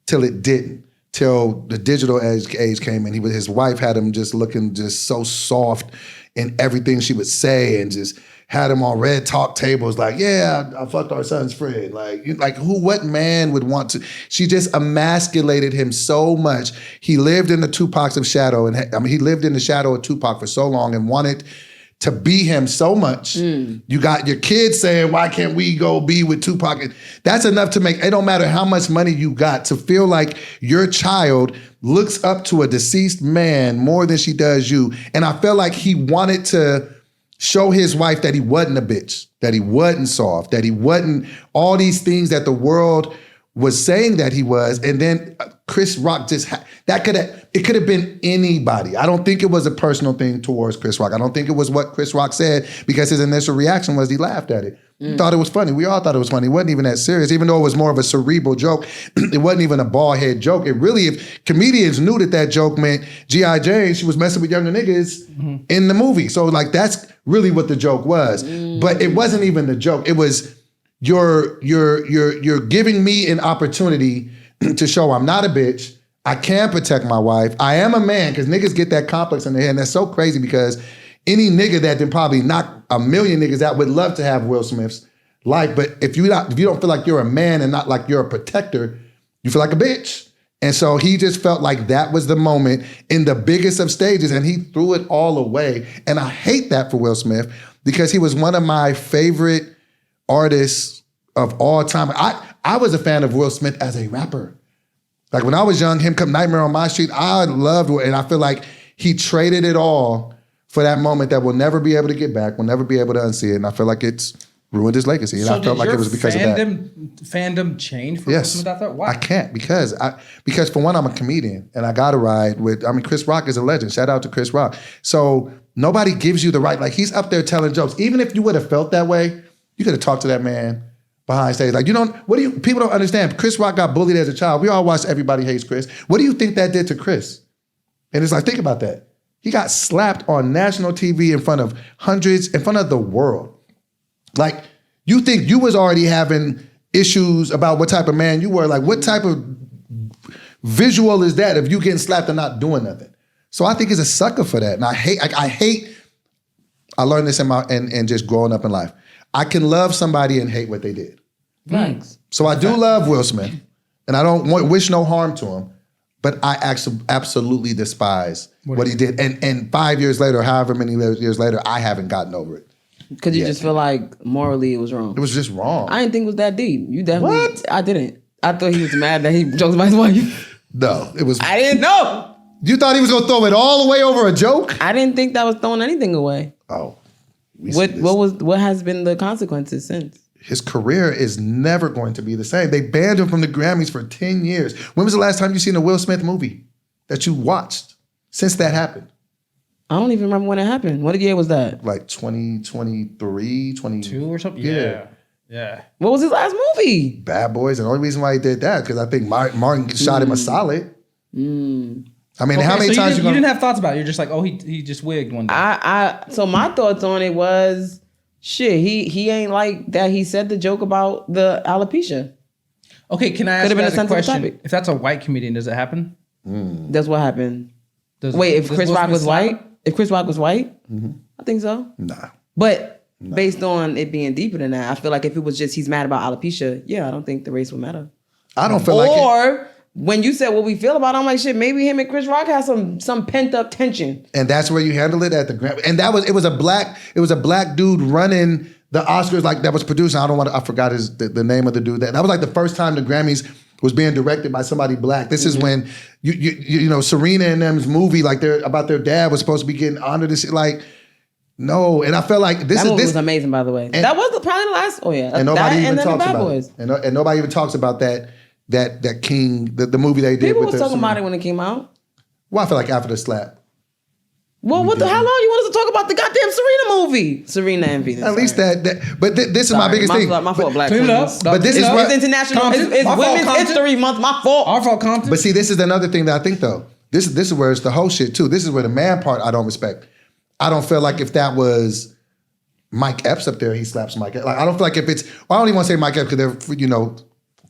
till it didn't. Till the digital age came in. His wife had him just looking just so soft in everything she would say and just had him on red talk tables like, yeah, I fucked our son's friend. Like what man would want to? She just emasculated him so much. He lived in the Tupac's of shadow. And he lived in the shadow of Tupac for so long and wanted to be him so much. You got your kids saying, why can't we go be with Tupac? And that's enough to make, it don't matter how much money you got, to feel like your child looks up to a deceased man more than she does you. And I felt like he wanted to show his wife that he wasn't a bitch, that he wasn't soft, that he wasn't all these things that the world was saying that he was. And then Chris Rock just, it could have been anybody. I don't think it was a personal thing towards Chris Rock. I don't think it was what Chris Rock said, because his initial reaction was he laughed at it. He thought it was funny. We all thought it was funny. It wasn't even that serious, even though it was more of a cerebral joke. It wasn't even a bald head joke. It really, if comedians knew that joke meant G.I. Jane, she was messing with younger niggas in the movie. So like, that's really what the joke was. But it wasn't even the joke. It was, you're giving me an opportunity to show I'm not a bitch. I can protect my wife. I am a man, because niggas get that complex in their head. And that's so crazy, because any nigga that then probably knock a million niggas out would love to have Will Smith's life. But if you don't feel like you're a man and not like you're a protector, you feel like a bitch. And so he just felt like that was the moment in the biggest of stages, and he threw it all away. And I hate that for Will Smith, because he was one of my favorite artists of all time. I was a fan of Will Smith as a rapper. Like when I was young, him come Nightmare on My Street, I loved it. And I feel like he traded it all for that moment that we'll never be able to get back, we'll never be able to unsee it. And I feel like it's ruined his legacy. And So I felt like it was because of that. Fandom change for Yes. Will Smith after that? Why? I can't, because for one, I'm a comedian and I got to ride with, Chris Rock is a legend. Shout out to Chris Rock. So nobody gives you the right, like he's up there telling jokes. Even if you would have felt that way, you could have talked to that man behind stage. Like, people don't understand. Chris Rock got bullied as a child. We all watched Everybody Hates Chris. What do you think that did to Chris? And it's like, think about that. He got slapped on national TV in front of hundreds, in front of the world. Like, you think you was already having issues about what type of man you were. Like, what type of visual is that of you getting slapped and not doing nothing? So I think he's a sucker for that. And I learned this in just growing up in life. I can love somebody and hate what they did. Thanks. So I do love Will Smith, and I don't wish no harm to him, but I absolutely despise what he did. And 5 years later, however many years later, I haven't gotten over it. Because you just feel like morally it was wrong. It was just wrong. I didn't think it was that deep. You definitely. What? I didn't. I thought he was mad that he joked about his wife. No, it was. I didn't know. You thought he was gonna throw it all away over a joke? I didn't think that was throwing anything away. Oh. What has been the consequences since? His career is never going to be the same. They banned him from the Grammys for 10 years. When was the last time you seen a Will Smith movie that you watched since that happened? I don't even remember when it happened. What year was that? Like 2023, 2 or something? Yeah. Yeah. What was his last movie? Bad Boys. And the only reason why he did that, because I think Martin shot him a solid. I mean, how many times you didn't have thoughts about it? You're just like, oh, he just wigged one day. So my thoughts on it was, shit, he ain't like that. He said the joke about the alopecia. Okay, can I ask Could've been you a guys a sensitive question? topic. If that's a white comedian, does it happen? That's what happened. Does If Chris Will Rock Smith was slap white, I think so. Nah. But based on it being deeper than that, I feel like if it was just he's mad about alopecia, I don't think the race would matter. I don't feel like it. Or when you said what we feel about it, I'm like, shit, maybe him and Chris Rock had some pent up tension. And that's where you handle it at the Grammy. And it was a black dude running the Oscars, like that was producing. I forgot the name of the dude. That was like the first time the Grammys was being directed by somebody black. This is when you know Serena and them's movie, like they're about their dad was supposed to be getting honored and shit. Like, no. And I felt like this was amazing, by the way. That was probably the last. Oh yeah, and nobody even talks Bad about Boys. it. And nobody even talks about that King, the movie they did. People with was talking about it when it came out. Well, I feel like after the slap. Well, how long you want us to talk about the goddamn Serena movie? Serena and Venus. At least but this is my biggest thing. My fault, Black Clean it up. queens. But this is what It's international. Compton. It's My fault, Women's Compton. History Month. My fault. Our fault, Compton. But see, this is another thing that I think though. This is where it's the whole shit too. This is where the man part I don't respect. I don't feel like if that was Mike Epps up there, he slaps Mike Epps. Like I don't feel like if it's. Well, I don't even want to say Mike Epps because they're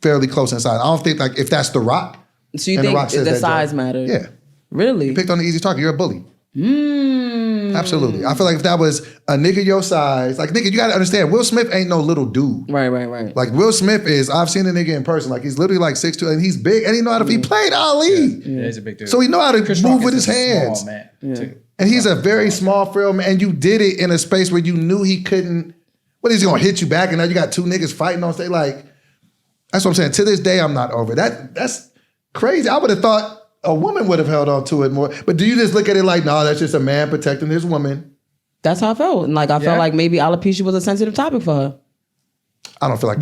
fairly close inside. I don't think like if that's The Rock. So you think the size matters? Yeah. Really? You picked on the easy target. You're a bully. Absolutely. I feel like if that was a nigga your size, like nigga, you gotta understand, Will Smith ain't no little dude. Right. Like Will Smith I've seen the nigga in person, like he's literally like 6'2", and he's big, and he know how to, he played Ali. Yeah, he's a big dude. So he know how to Chris move Rock with is his a hands. Small man, too. And he's a very small, frail man, and you did it in a space where you knew he couldn't, what is he gonna hit you back, and now you got two niggas fighting on stage, like, that's what I'm saying. To this day, I'm not over it. That's crazy. I would have thought a woman would have held on to it more. But do you just look at it like, no, that's just a man protecting his woman? That's how I felt. And like I felt like maybe alopecia was a sensitive topic for her. I don't feel like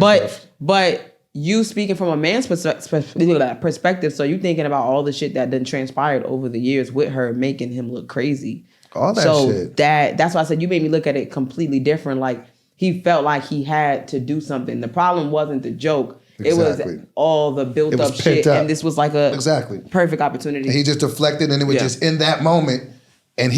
but you speaking from a man's perspective, so you thinking about all the shit that done transpired over the years with her making him look crazy. All that shit. That's why I said you made me look at it completely different. Like he felt like he had to do something. The problem wasn't the joke. Exactly. It was all the built up shit. And this was like a perfect opportunity. And he just deflected, and it was just in that moment. And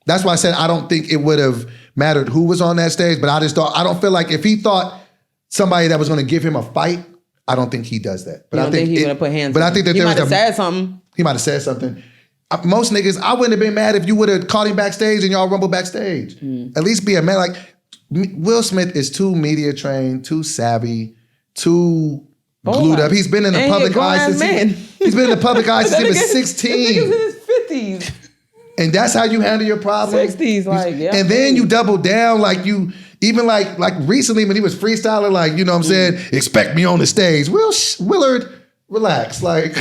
that's why I said I don't think it would have mattered who was on that stage, but I don't feel like if he thought somebody that was going to give him a fight, I don't think he does that. But I think he's going to put hands. But I think that he might have said something. He might have said something. Most niggas, I wouldn't have been mad if you would have caught him backstage and y'all rumbled backstage. At least be a man. Like Will Smith is too media trained, too savvy, too glued up. He's been in the public eye since he's been in the public eye since he was 16. Nigga's in his 50s. And that's how you handle your problems. 60s, like, yeah. And then you double down, like you, even like recently when he was freestyling, like, you know what I'm saying, expect me on the stage. Willard, relax, like,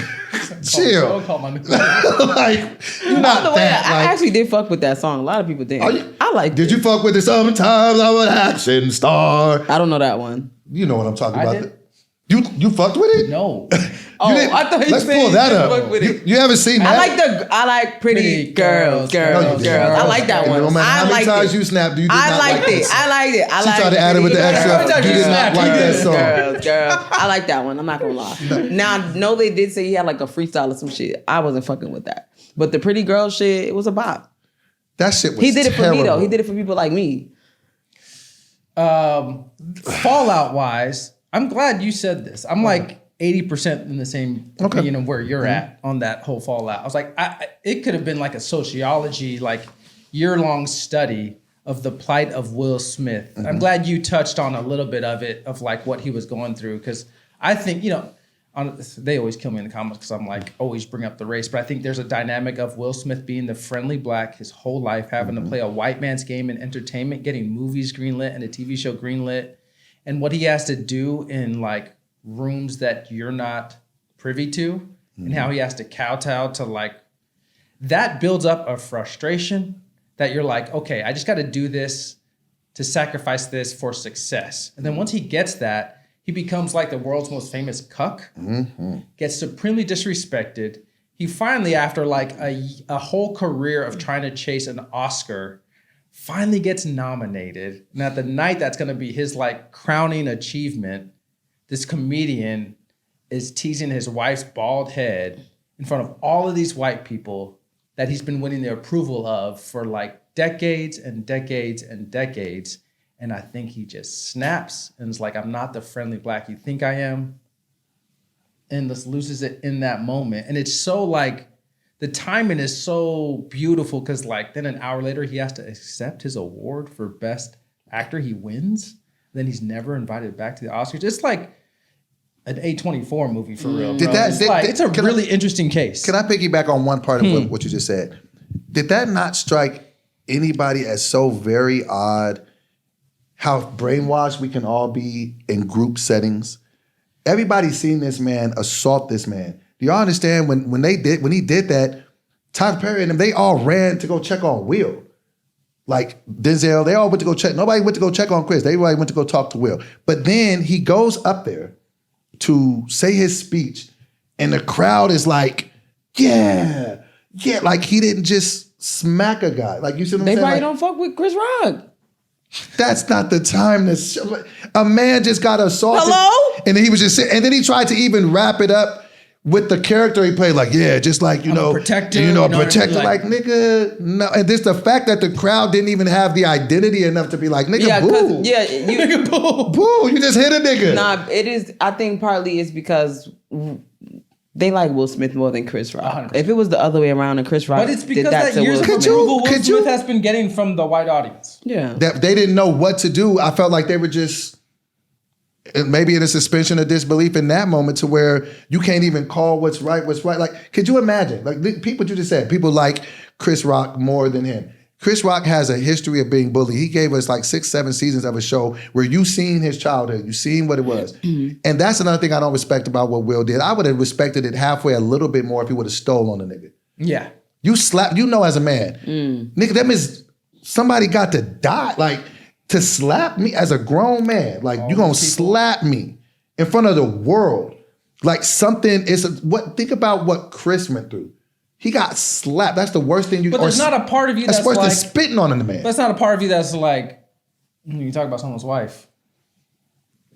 chill. Don't call my name. Like, you're not that. I actually did fuck with that song. A lot of people didn't. I like it. Did you fuck with it? Sometimes I'm an action star. I don't know that one. You know what I'm talking about. did. You fucked with it? No. I thought Let's pull that up. You haven't seen that? I like pretty girls. No, you didn't. I like that one. No matter how many times you snapped, you did not like it. I liked it. She tried to add it with the extra. You did not like that song. Girl. I like that one. I'm not gonna lie. Now, I know they did say he had like a freestyle or some shit. I wasn't fucking with that. But the pretty girl shit, it was a bop. That shit was He did it for me though. terrible. He did it for people like me. Fallout wise, I'm glad you said this. I'm like 80% in the same opinion of where you're at on that whole Fallout. I was like, it could have been like a sociology, like year-long study of the plight of Will Smith. I'm glad you touched on a little bit of it, of like what he was going through, because I think, they always kill me in the comments because I'm like, always bring up the race, but I think there's a dynamic of Will Smith being the friendly black his whole life, having to play a white man's game in entertainment, getting movies greenlit and a TV show greenlit, and what he has to do in like rooms that you're not privy to, and how he has to kowtow to like, that builds up a frustration that you're like, okay, I just got to do this to sacrifice this for success. And then once he gets that, he becomes like the world's most famous cuck, gets supremely disrespected. He finally, after like a whole career of trying to chase an Oscar, finally gets nominated. And at the night that's gonna be his like crowning achievement, this comedian is teasing his wife's bald head in front of all of these white people that he's been winning the approval of for like decades and decades and decades. And I think he just snaps and is like, I'm not the friendly black you think I am. And just loses it in that moment. And it's so like, the timing is so beautiful because like then an hour later he has to accept his award for best actor. He wins. Then he's never invited back to the Oscars. It's like, an A24 movie for real. Did Bro. that- It's, did- like, did- it's a can I- really interesting case. Can I piggyback on one part of what you just said? Did that not strike anybody as so very odd how brainwashed we can all be in group settings? Everybody's seen this man assault this man. Do y'all understand when he did that, Tyler Perry and them, they all ran to go check on Will. Like Denzel, they all went to go check. Nobody went to go check on Chris. Everybody went to go talk to Will. But then he goes up there to say his speech, and the crowd is like, yeah, like he didn't just smack a guy. Like, you see what I'm They saying? probably Like, don't fuck with Chris Rock. that's not the time to show. A man just got assaulted. Hello? And then he was just and then he tried to even wrap it up with the character he played, like, yeah, just like, I'm a protector, you know what I mean? protector, Like- like, nigga, no. And this the fact that the crowd didn't even have the identity enough to be like, nigga, Yeah, boo. yeah, you, Boo, you just hit a nigga. nah, it is. I think partly it's because they like Will Smith more than Chris Rock. 100%. If it was the other way around and Chris Rock But it's did because that that to years Will of Could Smith. you- approval Will could Smith you- has been getting from the white audience. Yeah. That they didn't know what to do. I felt like they were just maybe in a suspension of disbelief in that moment to where you can't even call what's right. Like, could you imagine? Like, the people you just said, people like Chris Rock more than him. Chris Rock has a history of being bullied. He gave us like 6-7 seasons of a show where you seen his childhood, you seen what it was. And that's another thing I don't respect about what Will did. I would have respected it halfway a little bit more if he would have stole on the nigga. Yeah. You slap, as a man, nigga, that means somebody got to die. Like, to slap me as a grown man, like, you gonna slap me in front of the world. Like, something is, think about what Chris went through. He got slapped. That's the worst thing you But there's not a part of you that's worse than like, spitting on the man. that's not a part of you that's like, you talk about someone's wife.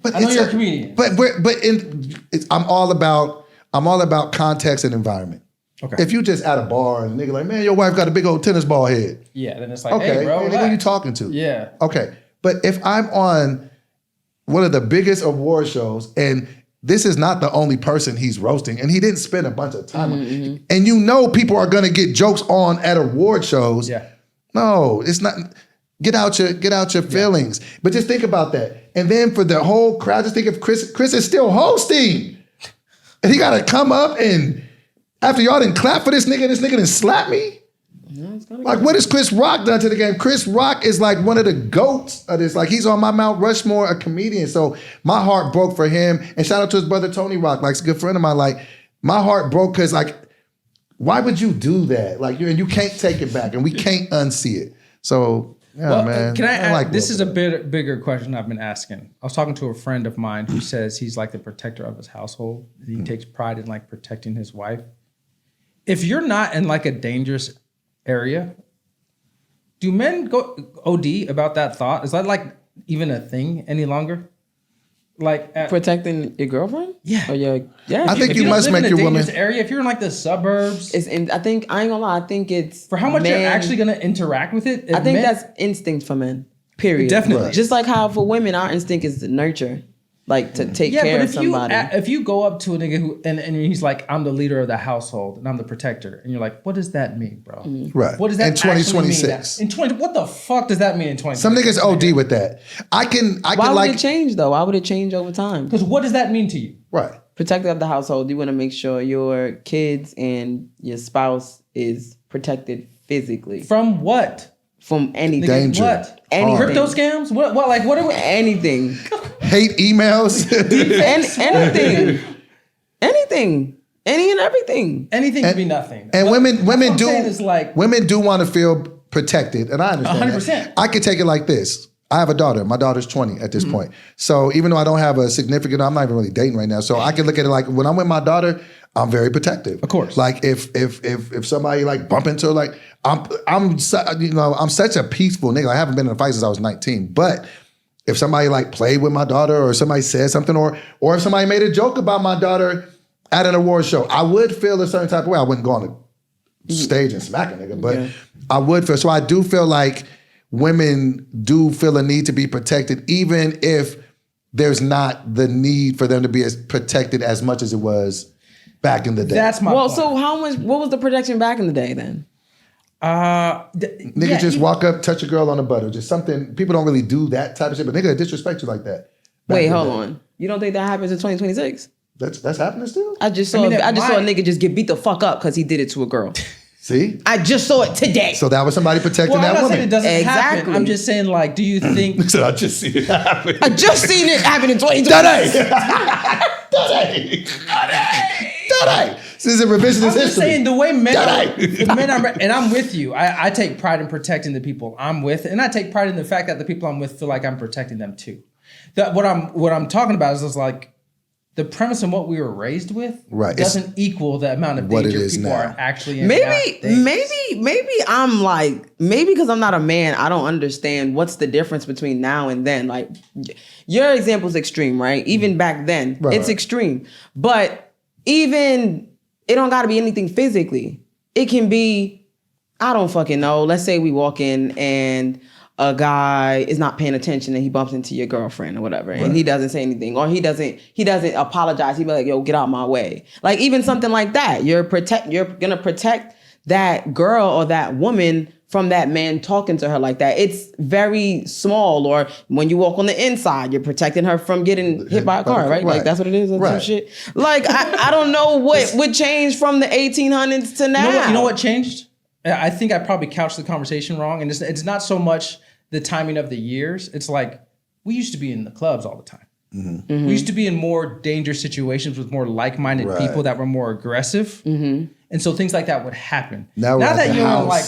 But I know it's you're a comedian. I'm all about context and environment. Okay. If you just at a bar and a nigga like, man, your wife got a big old tennis ball head. Yeah, then it's like, Okay, hey, bro, nigga, who you relax. talking to? Yeah. Okay. But if I'm on one of the biggest award shows, and this is not the only person he's roasting, and he didn't spend a bunch of time on, and you know people are gonna get jokes on at award shows. Yeah. No, it's not. Get out your feelings. But just think about that. And then for the whole crowd, just think if Chris is still hosting, and he gotta come up and after y'all didn't clap for this nigga didn't slap me. Like, what has Chris Rock done to the game? Chris Rock is like one of the GOATs of this. Like, he's on my Mount Rushmore, a comedian. So my heart broke for him. And shout out to his brother, Tony Rock. Like, he's a good friend of mine. Like, my heart broke because, like, why would you do that? Like, you can't take it back and we can't unsee it. So, yeah, Well, man. can I add, like this Will is a for that. bit bigger question I've been asking. I was talking to a friend of mine who says he's like the protector of his household. He takes pride in like protecting his wife. If you're not in like a dangerous area, do men go OD about that thought? Is that like even a thing any longer? Like Protecting your girlfriend? Yeah. Or your, yeah. I think if you don't must live make in a your woman- dangerous area. If you're in like the suburbs, It's in, I think, I ain't gonna lie, I think it's for how much men, you're actually gonna interact with it. I think men- that's instinct for men. Period. Definitely. Right. Just like how for women, our instinct is to nurture, like to take care but of somebody. if you go up to a nigga who and he's like, I'm the leader of the household and I'm the protector, and you're like, what does that mean, bro? Right. What does that In actually 2026. mean? What the fuck does that mean in 2026? Some niggas OD with that. I can Why would like it change though? Why would it change over time? Because what does that mean to you? right. Protector of the household, you want to make sure your kids and your spouse is protected physically From what? from anything. Danger. What? Anything. Crypto scams? What? Like what are we? Anything. Hate emails. Anything. Anything. Any and everything. Anything could be nothing. And But women what I'm saying is like women do want to feel protected, and I understand 100%. that. I could take it like this. I have a daughter. My daughter's 20 at this point. So even though I don't have a significant, I'm not even really dating right now. So I can look at it like when I'm with my daughter, I'm very protective. Of course. Like if somebody like bump into her, like I'm such a peaceful nigga. I haven't been in a fight since I was 19. But if somebody like played with my daughter or somebody said something or if somebody made a joke about my daughter at an award show, I would feel a certain type of way. I wouldn't go on the stage and smack a nigga, but I would feel. So I do feel like women do feel a need to be protected, even if there's not the need for them to be as protected as much as it was back in the day. that's my Well, point. so what was the protection back in the day then? Nigga just walk up, touch a girl on the butt, or just something. People don't really do that type of shit, but nigga disrespect you like that. Wait, hold on. You don't think that happens in 2026? That's happening still? I just saw a nigga just get beat the fuck up because he did it to a girl. See? I just saw it today. So that was somebody protecting Well, I'm that not saying woman. it doesn't happen. Exactly. I'm just saying, like, do you think? So I just seen it happen. I just seen it happen in 2020. Today. This is a revisionist I'm just history. saying the way men, Today. the men and I'm with you. I take pride in protecting the people I'm with, and I take pride in the fact that the people I'm with feel like I'm protecting them too. That what I'm talking about is just like the premise of what we were raised with Right. doesn't equal the amount of what it danger is people now. are actually in. Maybe I'm like, maybe because I'm not a man, I don't understand what's the difference between now and then. Like, your example's extreme, right? Even back then, it's extreme. But even, it don't gotta be anything physically. It can be, I don't fucking know. Let's say we walk in and a guy is not paying attention and he bumps into your girlfriend or whatever, and he doesn't say anything, or he doesn't apologize. He'd be like, "Yo, get out my way." Like, even something like that, you're gonna protect that girl or that woman from that man talking to her like that. It's very small. Or when you walk on the inside, you're protecting her from getting hit by a car, right? Like, that's what it is, or some shit. Like, I don't know what would change from the 1800s to now. You know what changed? I think I probably couched the conversation wrong, and it's not so much the timing of the years. It's like, we used to be in the clubs all the time. Mm-hmm. We used to be in more dangerous situations with more like-minded people that were more aggressive. Mm-hmm. And so things like that would happen. Now that you're in like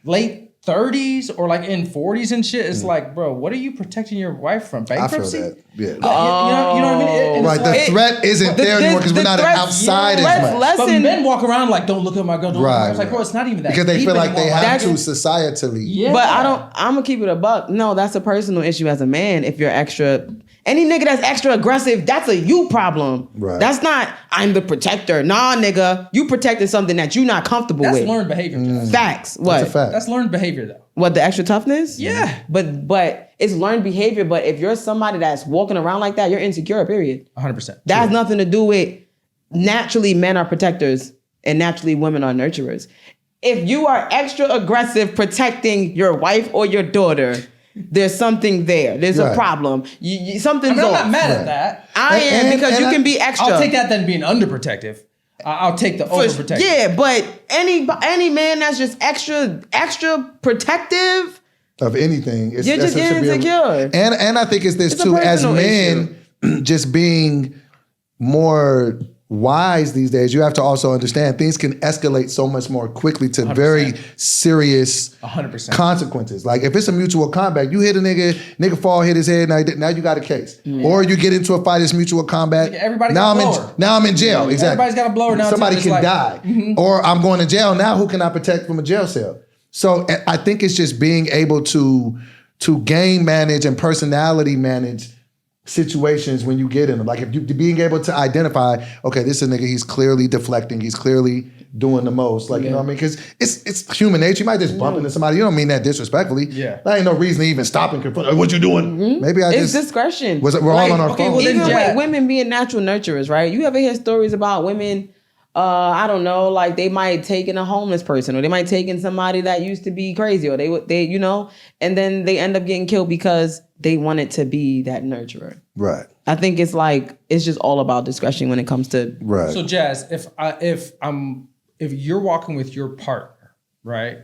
late 30s or like in 40s and shit, it's like, bro, what are you protecting your wife from? Bankruptcy? I feel that. Yeah. You know what I mean? Right. The threat isn't there anymore because we're not outside as much. But men walk around like, don't look at my girl. Don't look at my. It's like, bro, it's not even that. Because they feel like they have to That- societally. Yeah. But I'm gonna keep it a buck. No, that's a personal issue as a man. If you're any nigga that's extra aggressive, that's a you problem. Right. That's not, I'm the protector. Nah, nigga, you protecting something that you not comfortable with. That's learned behavior. Facts. What? That's a fact. That's learned behavior though. What, the extra toughness? Yeah. But it's learned behavior. But if you're somebody that's walking around like that, you're insecure, period. 100%. That has nothing to do with, naturally men are protectors and naturally women are nurturers. If you are extra aggressive protecting your wife or your daughter, there's something there. There's a problem. Something's I'm off. not mad at that. I am, because you can be extra. I'll take that than being underprotective. I'll take the overprotective. Yeah, but any man that's just extra protective of anything, you're just getting insecure. And I think it's this It's a too, as personal men, just being more wise these days, you have to also understand things can escalate so much more quickly to 100%. very serious 100%. consequences. Like if it's a mutual combat, you hit a nigga fall, hit his head, now you got a case. Or you get into a fight, it's mutual combat. Everybody now got a I'm blower. now I'm in jail. Exactly. Everybody's got a blower now. Somebody too. can It's die. Or I'm going to jail. Now who can I protect from a jail cell? So I think it's just being able to game manage and personality manage situations when you get in them. Like if you being able to identify, okay, this is a nigga, he's clearly deflecting, he's clearly doing the most. Like, you know what I mean? Because it's human nature. You might just bump into somebody. You don't mean that disrespectfully. Yeah. There ain't no reason to even stop and confront. What you doing? Maybe It's discretion. We're all on our phone. Even with women being natural nurturers, right? You ever hear stories about women, I don't know, like they might take in a homeless person, or they might take in somebody that used to be crazy, or they you know, and then they end up getting killed because they wanted to be that nurturer. Right. I think it's just all about discretion when it comes to Right. So Jazz, if you're walking with your partner, right,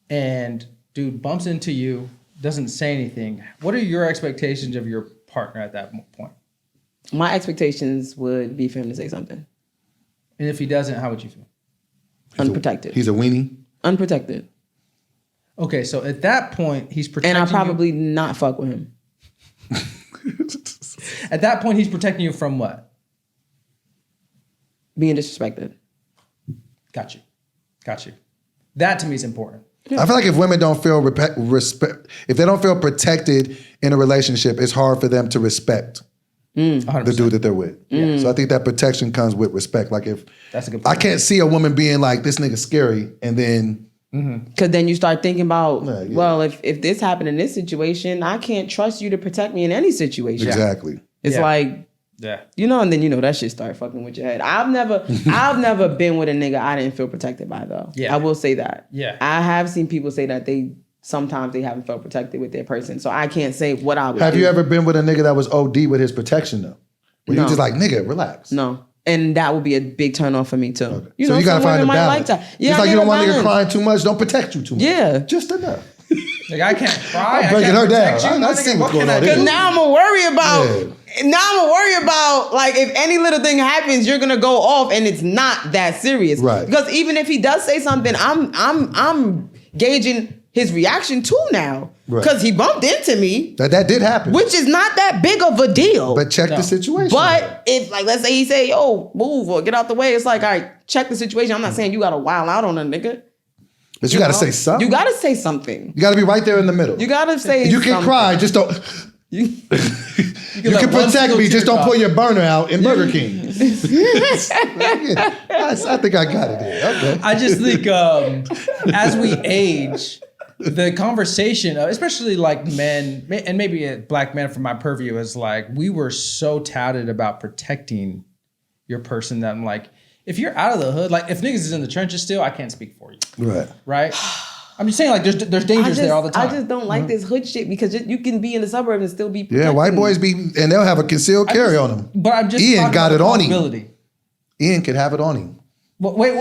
and dude bumps into you, doesn't say anything, what are your expectations of your partner at that point? My expectations would be for him to say something. And if he doesn't, how would you feel? Unprotected. He's a weenie. Unprotected. Okay, so at that point, he's protecting And I probably not fuck with him. At that point, he's protecting you from what? Being disrespected. Got you. That to me is important. I feel like if women don't feel respect, if they don't feel protected in a relationship, it's hard for them to respect the dude that they're with. So I think that protection comes with respect. Like if That's a good point. I can't see a woman being like, this nigga's scary, and then Because then you start thinking about, Yeah. well, if this happened in this situation, I can't trust you to protect me in any situation. exactly. It's Yeah. like, Yeah. you know, and then, you know, that shit start fucking with your head. I've never been with a nigga I didn't feel protected by, though. Yeah. I will say that. Yeah. I have seen people say that sometimes they haven't felt protected with their person. So I can't say what I would Have do. you ever been with a nigga that was OD with his protection though? Where you No. just like, nigga, relax. No. And that would be a big turn off for me too. Okay. You so know, you gotta some find a women might balance. like that. Yeah, Just like I you don't need a want nigga balance. crying too much, don't protect you too much. Yeah. Just enough. Like I can't cry. I'm breaking her down. I see what's going on there. Because now I'm gonna worry about. Yeah. Now I'm gonna worry about like if any little thing happens, you're gonna go off, and it's not that serious. Right. Because even if he does say something, I'm gauging his reaction too now. Right. Because he bumped into me, That did happen. which is not that big of a deal. But check the situation. But if, like, let's say he say, "Yo, move or get out the way," it's like, all right, check the situation. I'm not saying you gotta wild out on a nigga. But you gotta say something. You gotta say something. You gotta be right there in the middle. You gotta say. You can something. cry, just don't. You, You can protect me, just don't pull your burner out in Burger King. I think I got it here. Okay. I just think as we age, the conversation, especially like men, and maybe a black man from my purview, is like we were so touted about protecting your person that I'm like, if you're out of the hood, like if niggas is in the trenches still, I can't speak for you. Right? I'm just saying like there's dangers there all the time. I just don't like this hood shit because you can be in the suburbs and still be Yeah, white boys be, and they'll have a concealed carry on them. But I'm just Ian got it on him. possibility. Ian could have it on him. Wait.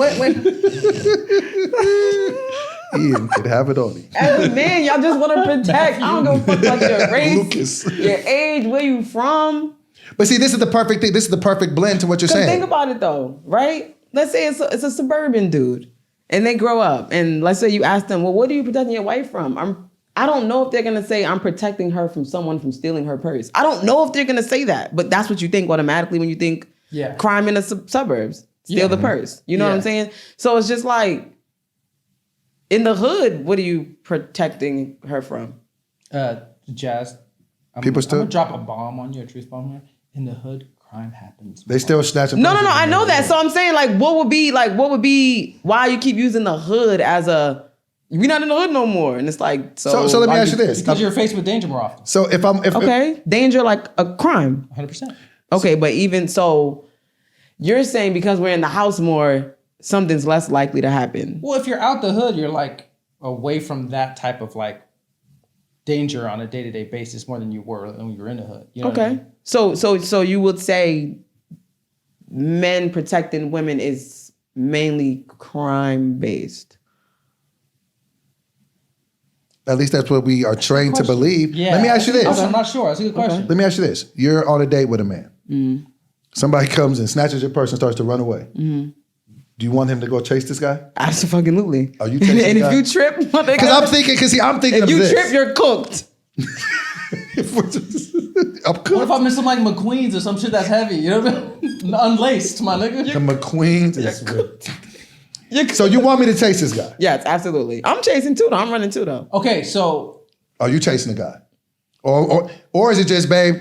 Ian could have it on him. As a man, y'all just want to protect. I don't give a fuck about your race, Lucas. your age, where you from. But see, this is the perfect thing. This is the perfect blend to what you're Because saying. think about it though, right? Let's say it's a suburban dude, and they grow up, and let's say you ask them, well, what are you protecting your wife from? I don't know if they're gonna say I'm protecting her from someone from stealing her purse. I don't know if they're gonna say that, but that's what you think automatically when you think crime in the suburbs, steal the purse. You know what I'm saying? So it's just like in the hood, what are you protecting her from? Jazz, I'm gonna drop a bomb on you, a truth bomb here. In the hood, crime happens. They still snatching. No, I know that. So I'm saying like, what would be why you keep using the hood as a, we're not in the hood no more. And it's like, so let me ask you this. Because you're faced with danger more often. So if danger like a crime. 100%. Okay, but even so, you're saying because we're in the house more, something's less likely to happen. Well, if you're out the hood, you're like away from that type of like danger on a day-to-day basis more than you were when you were in the hood. You know what I mean? So you would say men protecting women is mainly crime based. At least that's what we are trained to believe. Yeah. Let me ask you this. I'm not sure. That's a good question. Let me ask you this. You're on a date with a man. Somebody comes and snatches your purse and starts to run away. Do you want him to go chase this guy? Absolutely. Are you chasing and the guy? if you trip, Because I'm thinking if of you this. trip, you're cooked. I'm What cooked. if I'm missing like McQueen's or some shit that's heavy? You know what I mean? Unlaced, my nigga. The McQueen is So you want me to chase this guy? Yes, absolutely. I'm chasing too though. I'm running too though. Okay, so Are you chasing the guy? Or is it just, babe,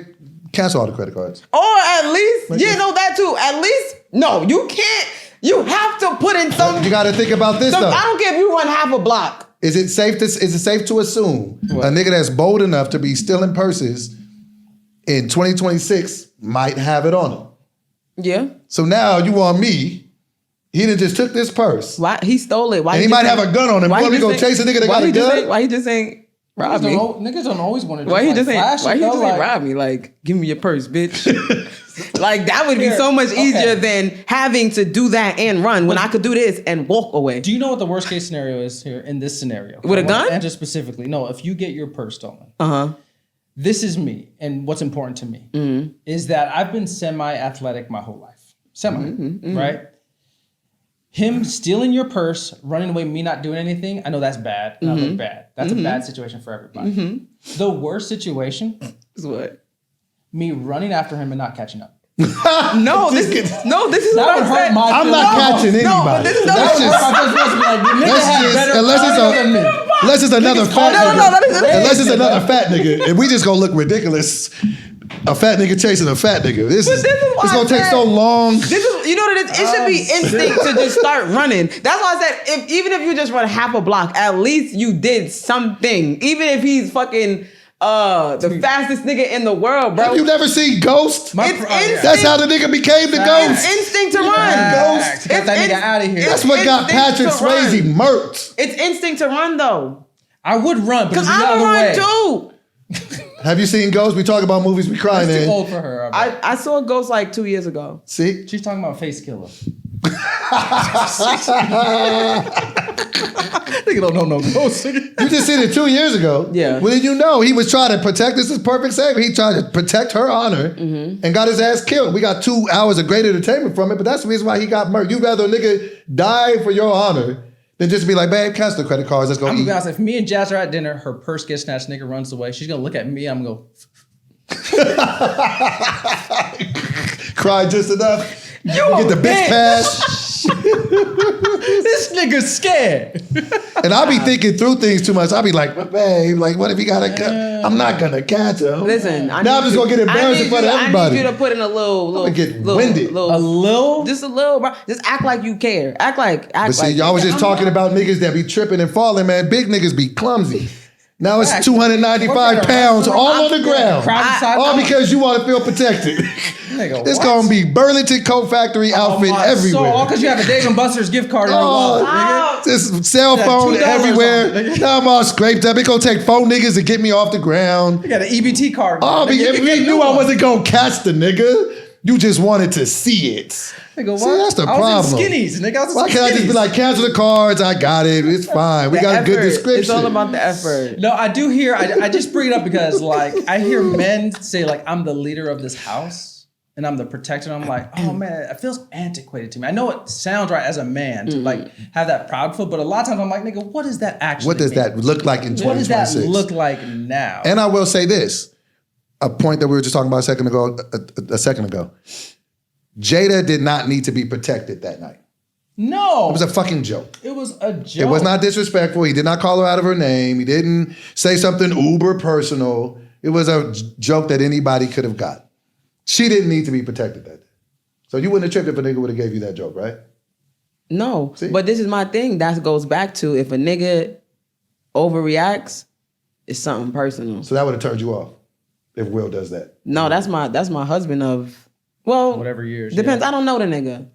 cancel all the credit cards? Or at least, that too. At least, no, you can't. You have to put in some. You got to think about this though. I don't care if you run half a block. Is it safe to assume a nigga that's bold enough to be stealing purses in 2026 might have it on him? Yeah. So now you want me? He done just took this purse. Why he stole it? Why? And he might have a gun on him. Why we gonna chase a nigga that got a gun? Why he just ain't rob me? niggas don't always want to do Why he like just ain't? flash Why it, he though, just like, ain't rob me? Like, give me your purse, bitch. Like that would be so much easier than having to do that and run when I could do this and walk away. Do you know what the worst case scenario is here in this scenario? With a gun? And just specifically, no. If you get your purse stolen, This is me, and what's important to me is that I've been semi-athletic my whole life, right? Him stealing your purse, running away, me not doing anything, I know that's bad. And I look bad. That's a bad situation for everybody. The worst situation is what? Me running after him and not catching up. No, this is that what would I hurt said. my I'm not catching anybody. No, but this is That's unless it's another fat nigga. Unless it's another fat nigga, and we just gonna look ridiculous. A fat nigga chasing a fat nigga. This is why it's I gonna take said- so long. This is, you know what it is? It should be instinct to just start running. That's why I said, even if you just run half a block, at least you did something. Even if he's fucking the fastest nigga in the world, bro. Have you never seen Ghost? It's That's how the nigga became the It's Ghost. instinct to run. Ghost. Get that nigga out of here. That's what got Patrick instinct to run. Swayze murked. It's instinct to run though. I would run, but Because it's I the would other run way. too. Have you seen Ghost? We talk about movies we crying That's too in. old for her. I bet. I saw Ghost like 2 years ago. See? She's talking about Face Killer. Nigga don't know no ghost. You just seen it 2 years ago. Yeah. Well, then you know he was trying to protect. This is perfect segue. He tried to protect her honor and got his ass killed. We got 2 hours of great entertainment from it, but that's the reason why he got murdered. You'd rather a nigga die for your honor than just be like, babe, cancel the credit cards. Let's go I'm gonna eat. be honest. If me and Jazz are at dinner, her purse gets snatched, nigga runs away. She's gonna look at me. I'm gonna go. Cry just enough. You Get the bitch pass. This nigga's scared. And I be thinking through things too much. I be like, but babe, like, what if he gotta? I'm not gonna catch him. Listen, now I'm just gonna get embarrassed in front of everybody. I need you to put in a little gonna get winded. A little. just a little, bro. Just act like you care. But see, y'all was just talking about niggas that be tripping and falling, man. Big niggas be clumsy. Now it's Facts. 295 pounds all on the ground. Crowd All because you want to feel protected. Nigga, It's what? gonna be Burlington Coat Factory outfit my everywhere. soul. All because you have a Dave and Buster's gift card in your wallet, nigga. This cell Got phone $2 everywhere. on it, nigga. Now I'm all scraped up. It gonna take 4 niggas to get me off the ground. You got an EBT card. Oh, nigga. if you knew I wasn't gonna catch the nigga, you just wanted to see it. Nigga, what? See, that's the I was problem. in skinnies, nigga. I was in Why can't I just be skinnies. like, cancel the cards? I got it. It's fine. We The got a good effort. description. It's all about the effort. No, I do hear. I just bring it up because like I hear men say like I'm the leader of this house and I'm the protector. And I'm like, oh man, it feels antiquated to me. I know it sounds right as a man to like have that proud feel, but a lot of times I'm like, nigga, what does that actually? What does mean? that look like in What does 2026? that look like now? And I will say this, a point that we were just talking about a second ago. Jada did not need to be protected that night. No, It was a fucking joke. It was a joke. It was not disrespectful. He did not call her out of her name. He didn't say something uber personal. It was a joke that anybody could have got. She didn't need to be protected that day. So you wouldn't have tripped if a nigga would have gave you that joke, right? No, See? but this is my thing. That goes back to if a nigga overreacts, it's something personal. So that would have turned you off if Will does that. No, that's my husband of Whatever years, Depends. yeah. I don't know the nigga.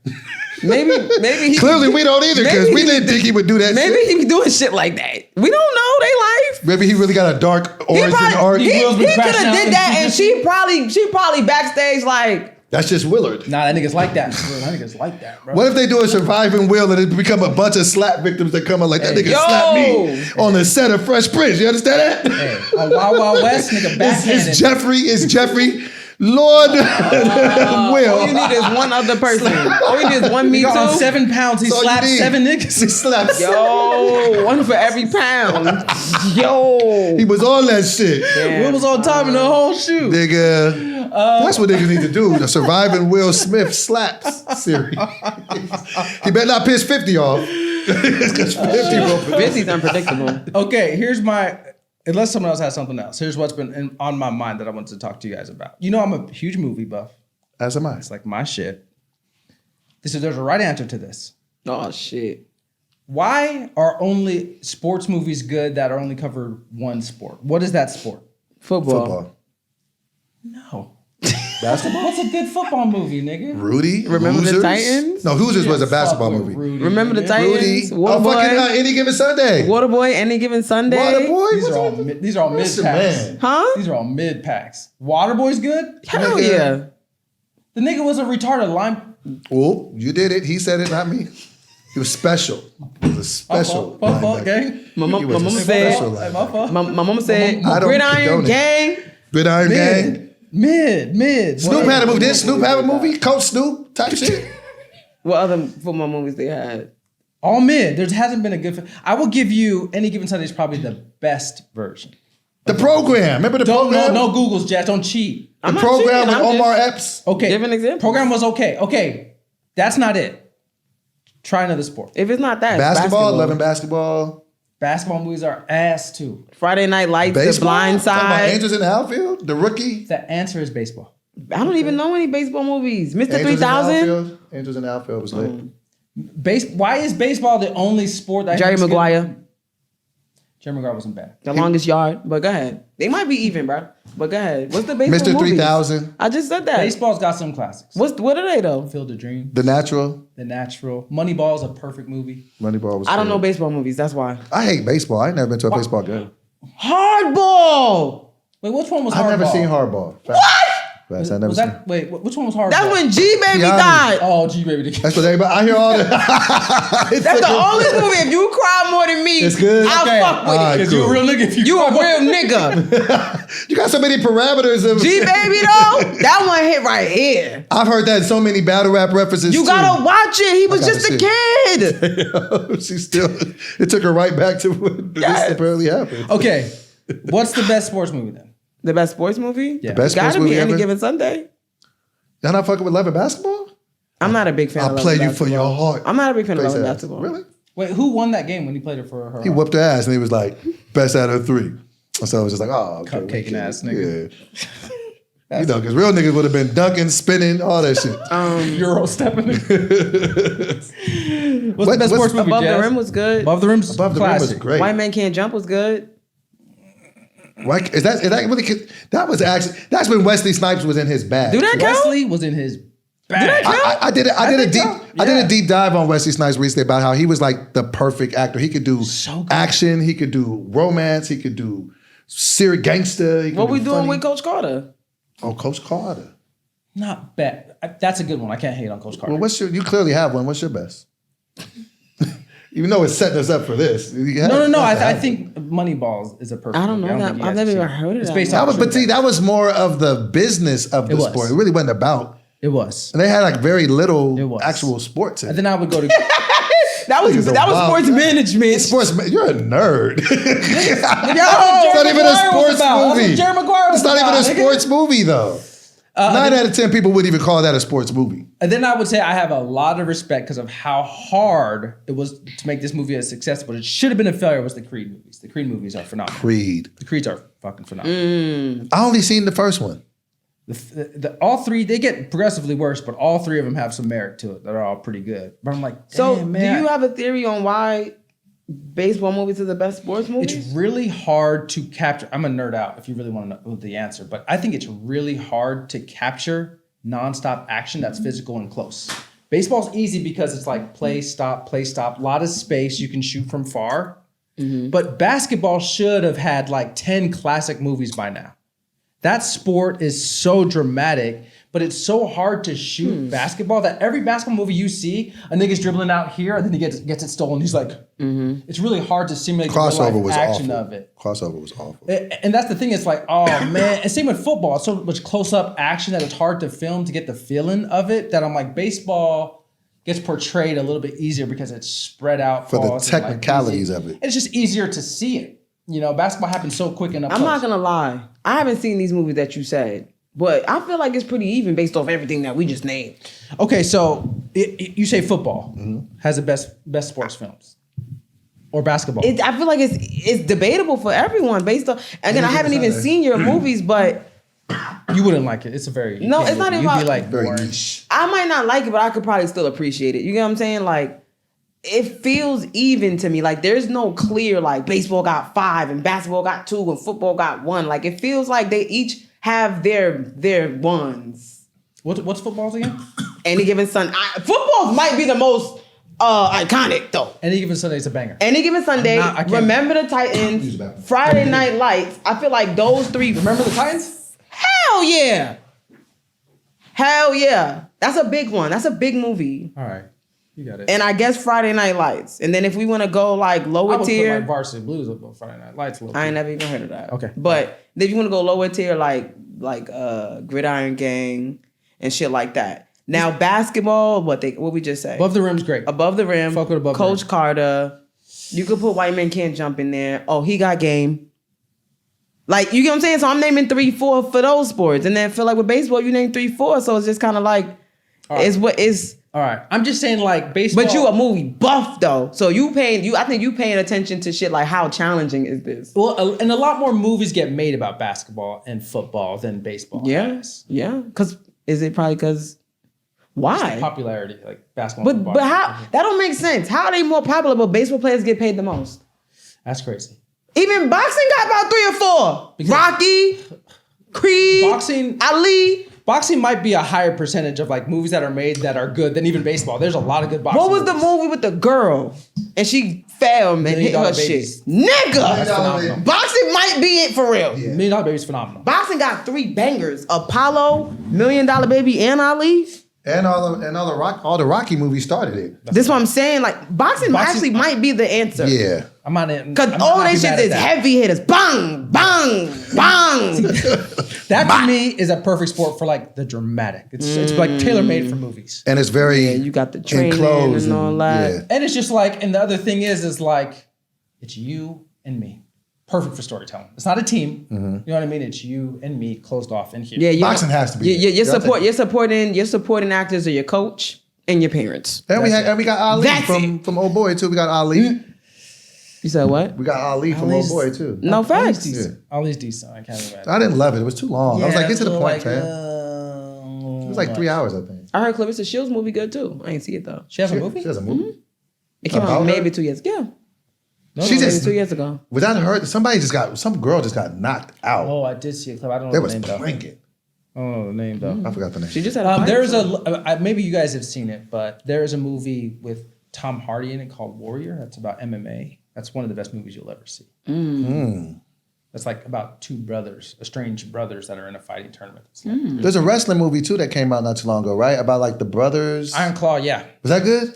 Maybe he Clearly we don't either because maybe we he didn't think he would do that Maybe shit. he be doing shit like that. We don't know they life. Maybe he really got a dark He origin probably arc. he Will's been could have crashing out did and that, she and just- she probably backstage like. That's just Willard. Nah, that nigga's like that. Bro, that nigga's like that, bro. What if they do a surviving Will and it become a bunch of slap victims that come up like that nigga Yo! slapped me on the set of Fresh Prince? You understand that? Hey, a Wild Wild West nigga backhanded. Is Jeffrey, Lord All Will. you need is one other person. All you need is one me Nigga on too. 7 pounds, he That's all you slapped need. 7 niggas. He slapped. Yo, one for every pound. Yo. He was on that shit. Damn. Will was on top of the whole shoe. Nigga. That's what niggas need to do. The Surviving Will Smith slaps series. He better not piss 50 off. Because 50 will 50's unpredictable. Okay, here's my. Unless someone else has something else, here's what's been on my mind that I wanted to talk to you guys about. You know, I'm a huge movie buff. As am I. It's like my shit. There's a right answer to this. Oh shit. Why are only sports movies good that are only cover one sport? What is that sport? Football. No. Basketball? What's a good football movie, nigga? Rudy? Remember the Hoosiers? Titans? No, Hoosiers was a basketball Fuck with movie. Rudy, Remember the nigga. Titans? Rudy. Waterboy? Any Given Sunday. Waterboy, Any Given Sunday. Waterboy? These are all mid Listen, packs. man. Huh? These are all mid packs. Waterboy's good. Hell Nigga. yeah. The nigga was a retarded line. Oh, you did it. He said it, not me. He was special. He was a special. Football linebacker. gang. My He was a mama special said. linebacker. My mama said. I don't Gridiron condone it. gang. Gridiron Gang. Mid. Snoop had a movie. Didn't Snoop have a movie? Coach Snoop type shit. What other football movies they had? All mid. There hasn't been a good. I will give you Any Given Sunday is probably the best version. The program. Remember the Don't program? no Google's Jazz. Don't cheat. The I'm not program cheating, with I'm Omar just- Epps. Okay. Give an example. Program was okay. Okay. That's not it. Try another sport. If it's not that, Basketball. Loving basketball. Basketball movies are ass too. Friday Night Lights, Baseball. The Blind Talking about Side. Angels in the Outfield. The Rookie. The answer is baseball. I don't even know any baseball movies. Mr. Angels in the 3000. Outfield. Angels in the Outfield was lit. Why is baseball the only sport that Jerry has good- Maguire, Jerry Maguire wasn't bad. The Longest Yard. But go ahead. They might be even, bro. But go ahead. What's the baseball Mr. movies? 3000. I just said that. Baseball's got some classics. What are they though? Field of Dream, The Natural. The Natural, Moneyball is a perfect movie. Moneyball was I don't good. know baseball movies. That's why. I hate baseball. I ain't never been to a baseball game. Hardball. Wait, which one was Hardball? I've never seen Hardball. What? Facts, I never Was seen. that? Wait, which one was Hardball? That's when G Baby Keanu. died. Oh, G Baby. That's what everybody. I hear all that. That's the only movie. If you cry more than me, It's good? I'll Okay. fuck with it. Because you a real nigga. If You a real nigga. You got so many parameters of. G Baby though, that one hit right here. I've heard that in so many battle rap references. You too. gotta watch it. He was gotta just a see kid. She still. It took her right back to when this apparently happened. Okay, what's the best sports movie then? The best sports movie? Yeah. The best Gotta sports movie be Any ever. Given Sunday. Y'all not fucking with Love and Basketball? I'm not a big fan I'll of play Love you and for your Basketball. heart. I'm not a big fan of Face Love and ass. Basketball. Really? Wait, who won that game when he played it for her? He whooped her ass and he was like, best out of 3. So I was just like, oh, okay. Cupcaking ass nigga. Yeah. You know, because real niggas would have been dunking, spinning, all that shit. Euro stepping. What's the best what's sports movie? Above Jazz? the Rim was good. Above the Rim's Above the Rim was classic. great. White Man Can't Jump was good. Why, is that really? That was actually that's when Wesley Snipes was in his bag. Do that count? Wesley was in his bag. I did a Yeah. deep dive on Wesley Snipes recently about how he was like the perfect actor. He could do So good. action, he could do romance, he could do serious gangster. He could What do we doing funny. with Coach Carter? Oh, Coach Carter. Not bad. That's a good one. I can't hate on Coach Carter. Well, you clearly have one. What's your best? Even though it's setting us up for this. No. I think Moneyball is a perfect. I don't know movie. that. think you I've guys never have even seen heard of It's that based one. off. But see, that was more of the business of the It was. sport. It really wasn't about. It was. And they had like very It little was. actual sports in And it. then I would go to. That was Niggas are wild. sports management. You're a nerd. It's That's not even a sports movie. That's what Jerry Maguire was It's not even about, a nigga. sports movie though. 9 out of 10 people wouldn't even call that a sports movie. And then I would say I have a lot of respect because of how hard it was to make this movie a success, but it should have been a failure. Was the Creed movies? The Creed movies are phenomenal. Creed. The Creeds are fucking phenomenal. I only seen the first one. All three they get progressively worse, but all three of them have some merit to it. They're all pretty good. But I'm like, So, damn, man, do you have a theory on why baseball movies are the best sports movies? It's really hard to capture. I'm a nerd out if you really want to know the answer, but I think it's really hard to capture nonstop action that's physical and close. Baseball's easy because it's like play, stop, a lot of space. You can shoot from far. But basketball should have had like 10 classic movies by now. That sport is so dramatic, but it's so hard to shoot basketball that every basketball movie you see, a nigga's dribbling out here and then he gets it stolen. He's like, it's really hard to simulate the Crossover real-life was action awful. of it. Crossover was awful. And that's the thing. It's like, oh man. And same with football. It's so much close-up action that it's hard to film to get the feeling of it. That I'm like, baseball gets portrayed a little bit easier because it's spread out For the falls and, like, technicalities easy. of it. And it's just easier to see it. You know, basketball happens so quick and up I'm close. not gonna lie. I haven't seen these movies that you said, but I feel like it's pretty even based off everything that we just named. Okay, so you say football has the best sports films, or basketball. I feel like it's debatable for everyone based on. Again, I haven't even seen your movies, but You wouldn't like it. It's a very No, it's not You'd about- be like Very boring. niche. I might not like it, but I could probably still appreciate it. You get what I'm saying? Like, it feels even to me. Like, there's no clear, like, baseball got 5 and basketball got 2 and football got 1. Like, it feels like they each have their ones. What's footballs again? Any Given Sunday. Football might be the most iconic, though. Any Given Sunday's a banger. Any Given Sunday, I can't- Remember the Titans, Friday Night Lights. I feel like those 3. Remember the Titans? Hell yeah. Hell yeah. That's a big one. That's a big movie. All right, you got it. And I guess Friday Night Lights. And then if we want to go like I lower would put tier, like Varsity Blues up on Friday Night Lights a little I ain't bit. never even heard of that. Okay. But if you want to go lower tier, like Gridiron Gang and shit like that. Now basketball, what we just say? Above the Rim's great. Above the Rim. Fuck with Above the Coach Rim. Carter. You could put White Man Can't Jump in there. Oh, he got game. Like, you get what I'm saying? So I'm naming 3, 4 for those sports. And then I feel like with baseball, you name 3, 4. So it's just kind of like, right. it's what is. All right, I'm just saying like baseball. But you a movie buff though. So I think you paying attention to shit like how challenging is this? Well, and a lot more movies get made about basketball and football than baseball. Yeah. Yeah. Cause is it probably cause why? Popularity, like basketball. and But football. how that don't make sense. How are they more popular but baseball players get paid the most? That's crazy. Even boxing got about 3 or 4. Because- Rocky, Creed, Boxing- Ali. boxing might be a higher percentage of like movies that are made that are good than even baseball. There's a lot of good boxing. What was the movies. movie with the girl and she fell and hit her Babies. shit? Nigga, That's phenomenal. boxing might be it for real. Yeah. $1 Million Baby's phenomenal. Boxing got 3 bangers: Apollo, $1 Million Baby, and Ali. And all the Rocky movies started it. This is what I'm saying. Like boxing actually might be the answer. Yeah. I'm not in. Cause I'm all not they be shit mad at is that. heavy hitters. Bang, bang, bang. That to me is a perfect sport for like the dramatic. It's like tailor made for movies. And it's very You got the training enclosed and all that. Yeah. And it's just like, and the other thing is like, it's you and me. Perfect for storytelling. It's not a team. You know what I mean? It's you and me closed off in here. Yeah, Boxing has to be. You're supporting actors are your coach and your parents. And we got Ali That's from Old Boy too. We got Ali. You said what? We got Ali from Ali's- Old Boy too. No facts. Ali's decent. I can't imagine. I didn't love it. It was too long. I was like, get to the point, like, fam. It was like 3 hours, I think. I heard Clarissa Shields movie good too. I ain't see it though. She has a movie? She has a movie. It came About out her? maybe 2 years. Yeah, She maybe just 2 years ago. was that her? Some girl just got knocked out. Oh, I did see a clip. I don't know They the was name though. planking. I don't know the name though. I forgot the name. She just had a There's maybe you guys have seen it, but there is a movie with Tom Hardy in it called Warrior. That's about MMA. That's one of the best movies you'll ever see. That's like about 2 brothers, estranged brothers that are in a fighting tournament. It's like, There's a wrestling movie too that came out not too long ago, right? About like the brothers. Iron Claw, yeah. Was that good?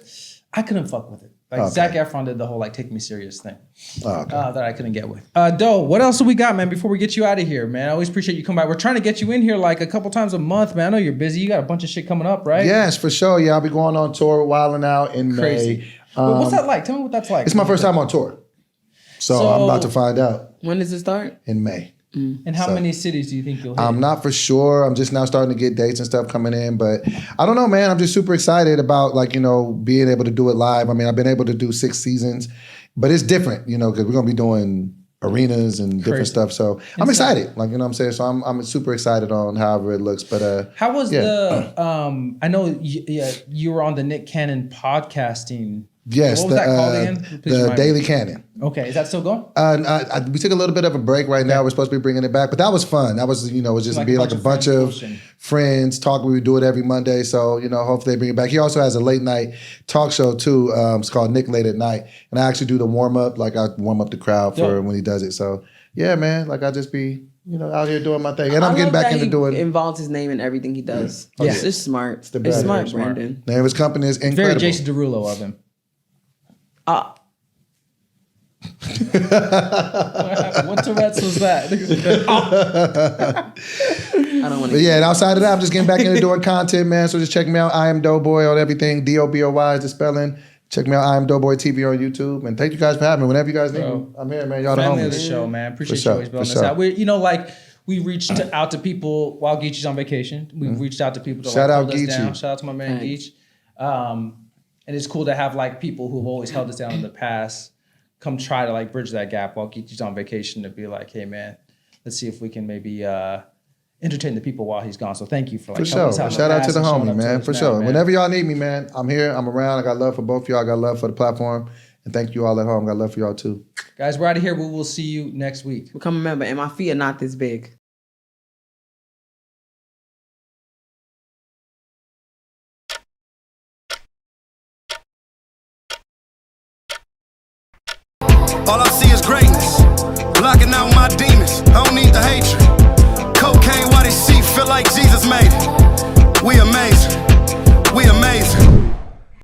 I couldn't fuck with it. Like Okay. Zac Efron did the whole like take me serious thing Oh, okay. that I couldn't get with. Doe, what else do we got, man? Before we get you out of here, man, I always appreciate you coming by. We're trying to get you in here like a couple times a month, man. I know you're busy. You got a bunch of shit coming up, right? Yes, for sure. Yeah, I'll be going on tour, wilding out in Crazy. May. Well, what's that like? Tell me what that's like. It's my first time on tour, so I'm about to find out When does it start? in May. And how many cities do you think you'll hit? I'm not for sure. I'm just now starting to get dates and stuff coming in, but I don't know, man. I'm just super excited about being able to do it live. I mean, I've been able to do 6 seasons, but it's different, because we're gonna be doing arenas and different Crazy. stuff. So I'm excited. Like, you know what I'm saying? So I'm super excited on however it looks. But How was yeah. the? I know you were on the Nick Cannon podcasting. yes, What was that called again? Please the remind me. Daily Canon. Okay, is that still going? We took a little bit of a break right now. We're supposed to be bringing it back, but that was fun. That was, it was just Like be a like bunch a of bunch friends of bullshitting. friends talk. We would do it every Monday. So, hopefully they bring it back. He also has a late night talk show too. It's called Nick Late at Night. And I actually do the warm up. Like I warm up the crowd for Dope. when he does it. So yeah, man, like I just be, out here doing my thing. And I'm getting back into doing. Involves his name in everything he does. Yeah. It's just smart. It's, the brand. smart, Smart. Brandon. Name of his company is Very Incredible. Jason Derulo of him. What Tourette's was that? I don't want But to. yeah, and outside of that, I'm just getting back into doing content, man. So just check me out. I am DoBoy on everything. DoBoy is the spelling. Check me out. I am DoBoy TV on YouTube. And thank you guys for having me. Whenever you guys need me, I'm here, man. Y'all the Family of the homies. show, man. Appreciate sure, you always building for this sure. out. We reached out to people while Geechee's on vacation. We've reached out to people to Shout out hold us Geechee. down. Shout out to my man Thanks. Geech. And it's cool to have like people who've always held us down in the past come try to like bridge that gap while Geechee's on vacation to be like, hey man, let's see if we can maybe entertain the people while he's gone. So thank you for like For helping sure. us out in Shout out past to the and showing homie, up to man. us For now, sure. man. Whenever y'all need me, man, I'm here. I'm around. I got love for both of y'all. I got love for the platform. And thank you all at home. I got love for y'all too. Guys, we're out of here. We will see you next week. Come remember, and my feet are not this big. All I see is greatness. Blocking out my demons. I don't need the hatred.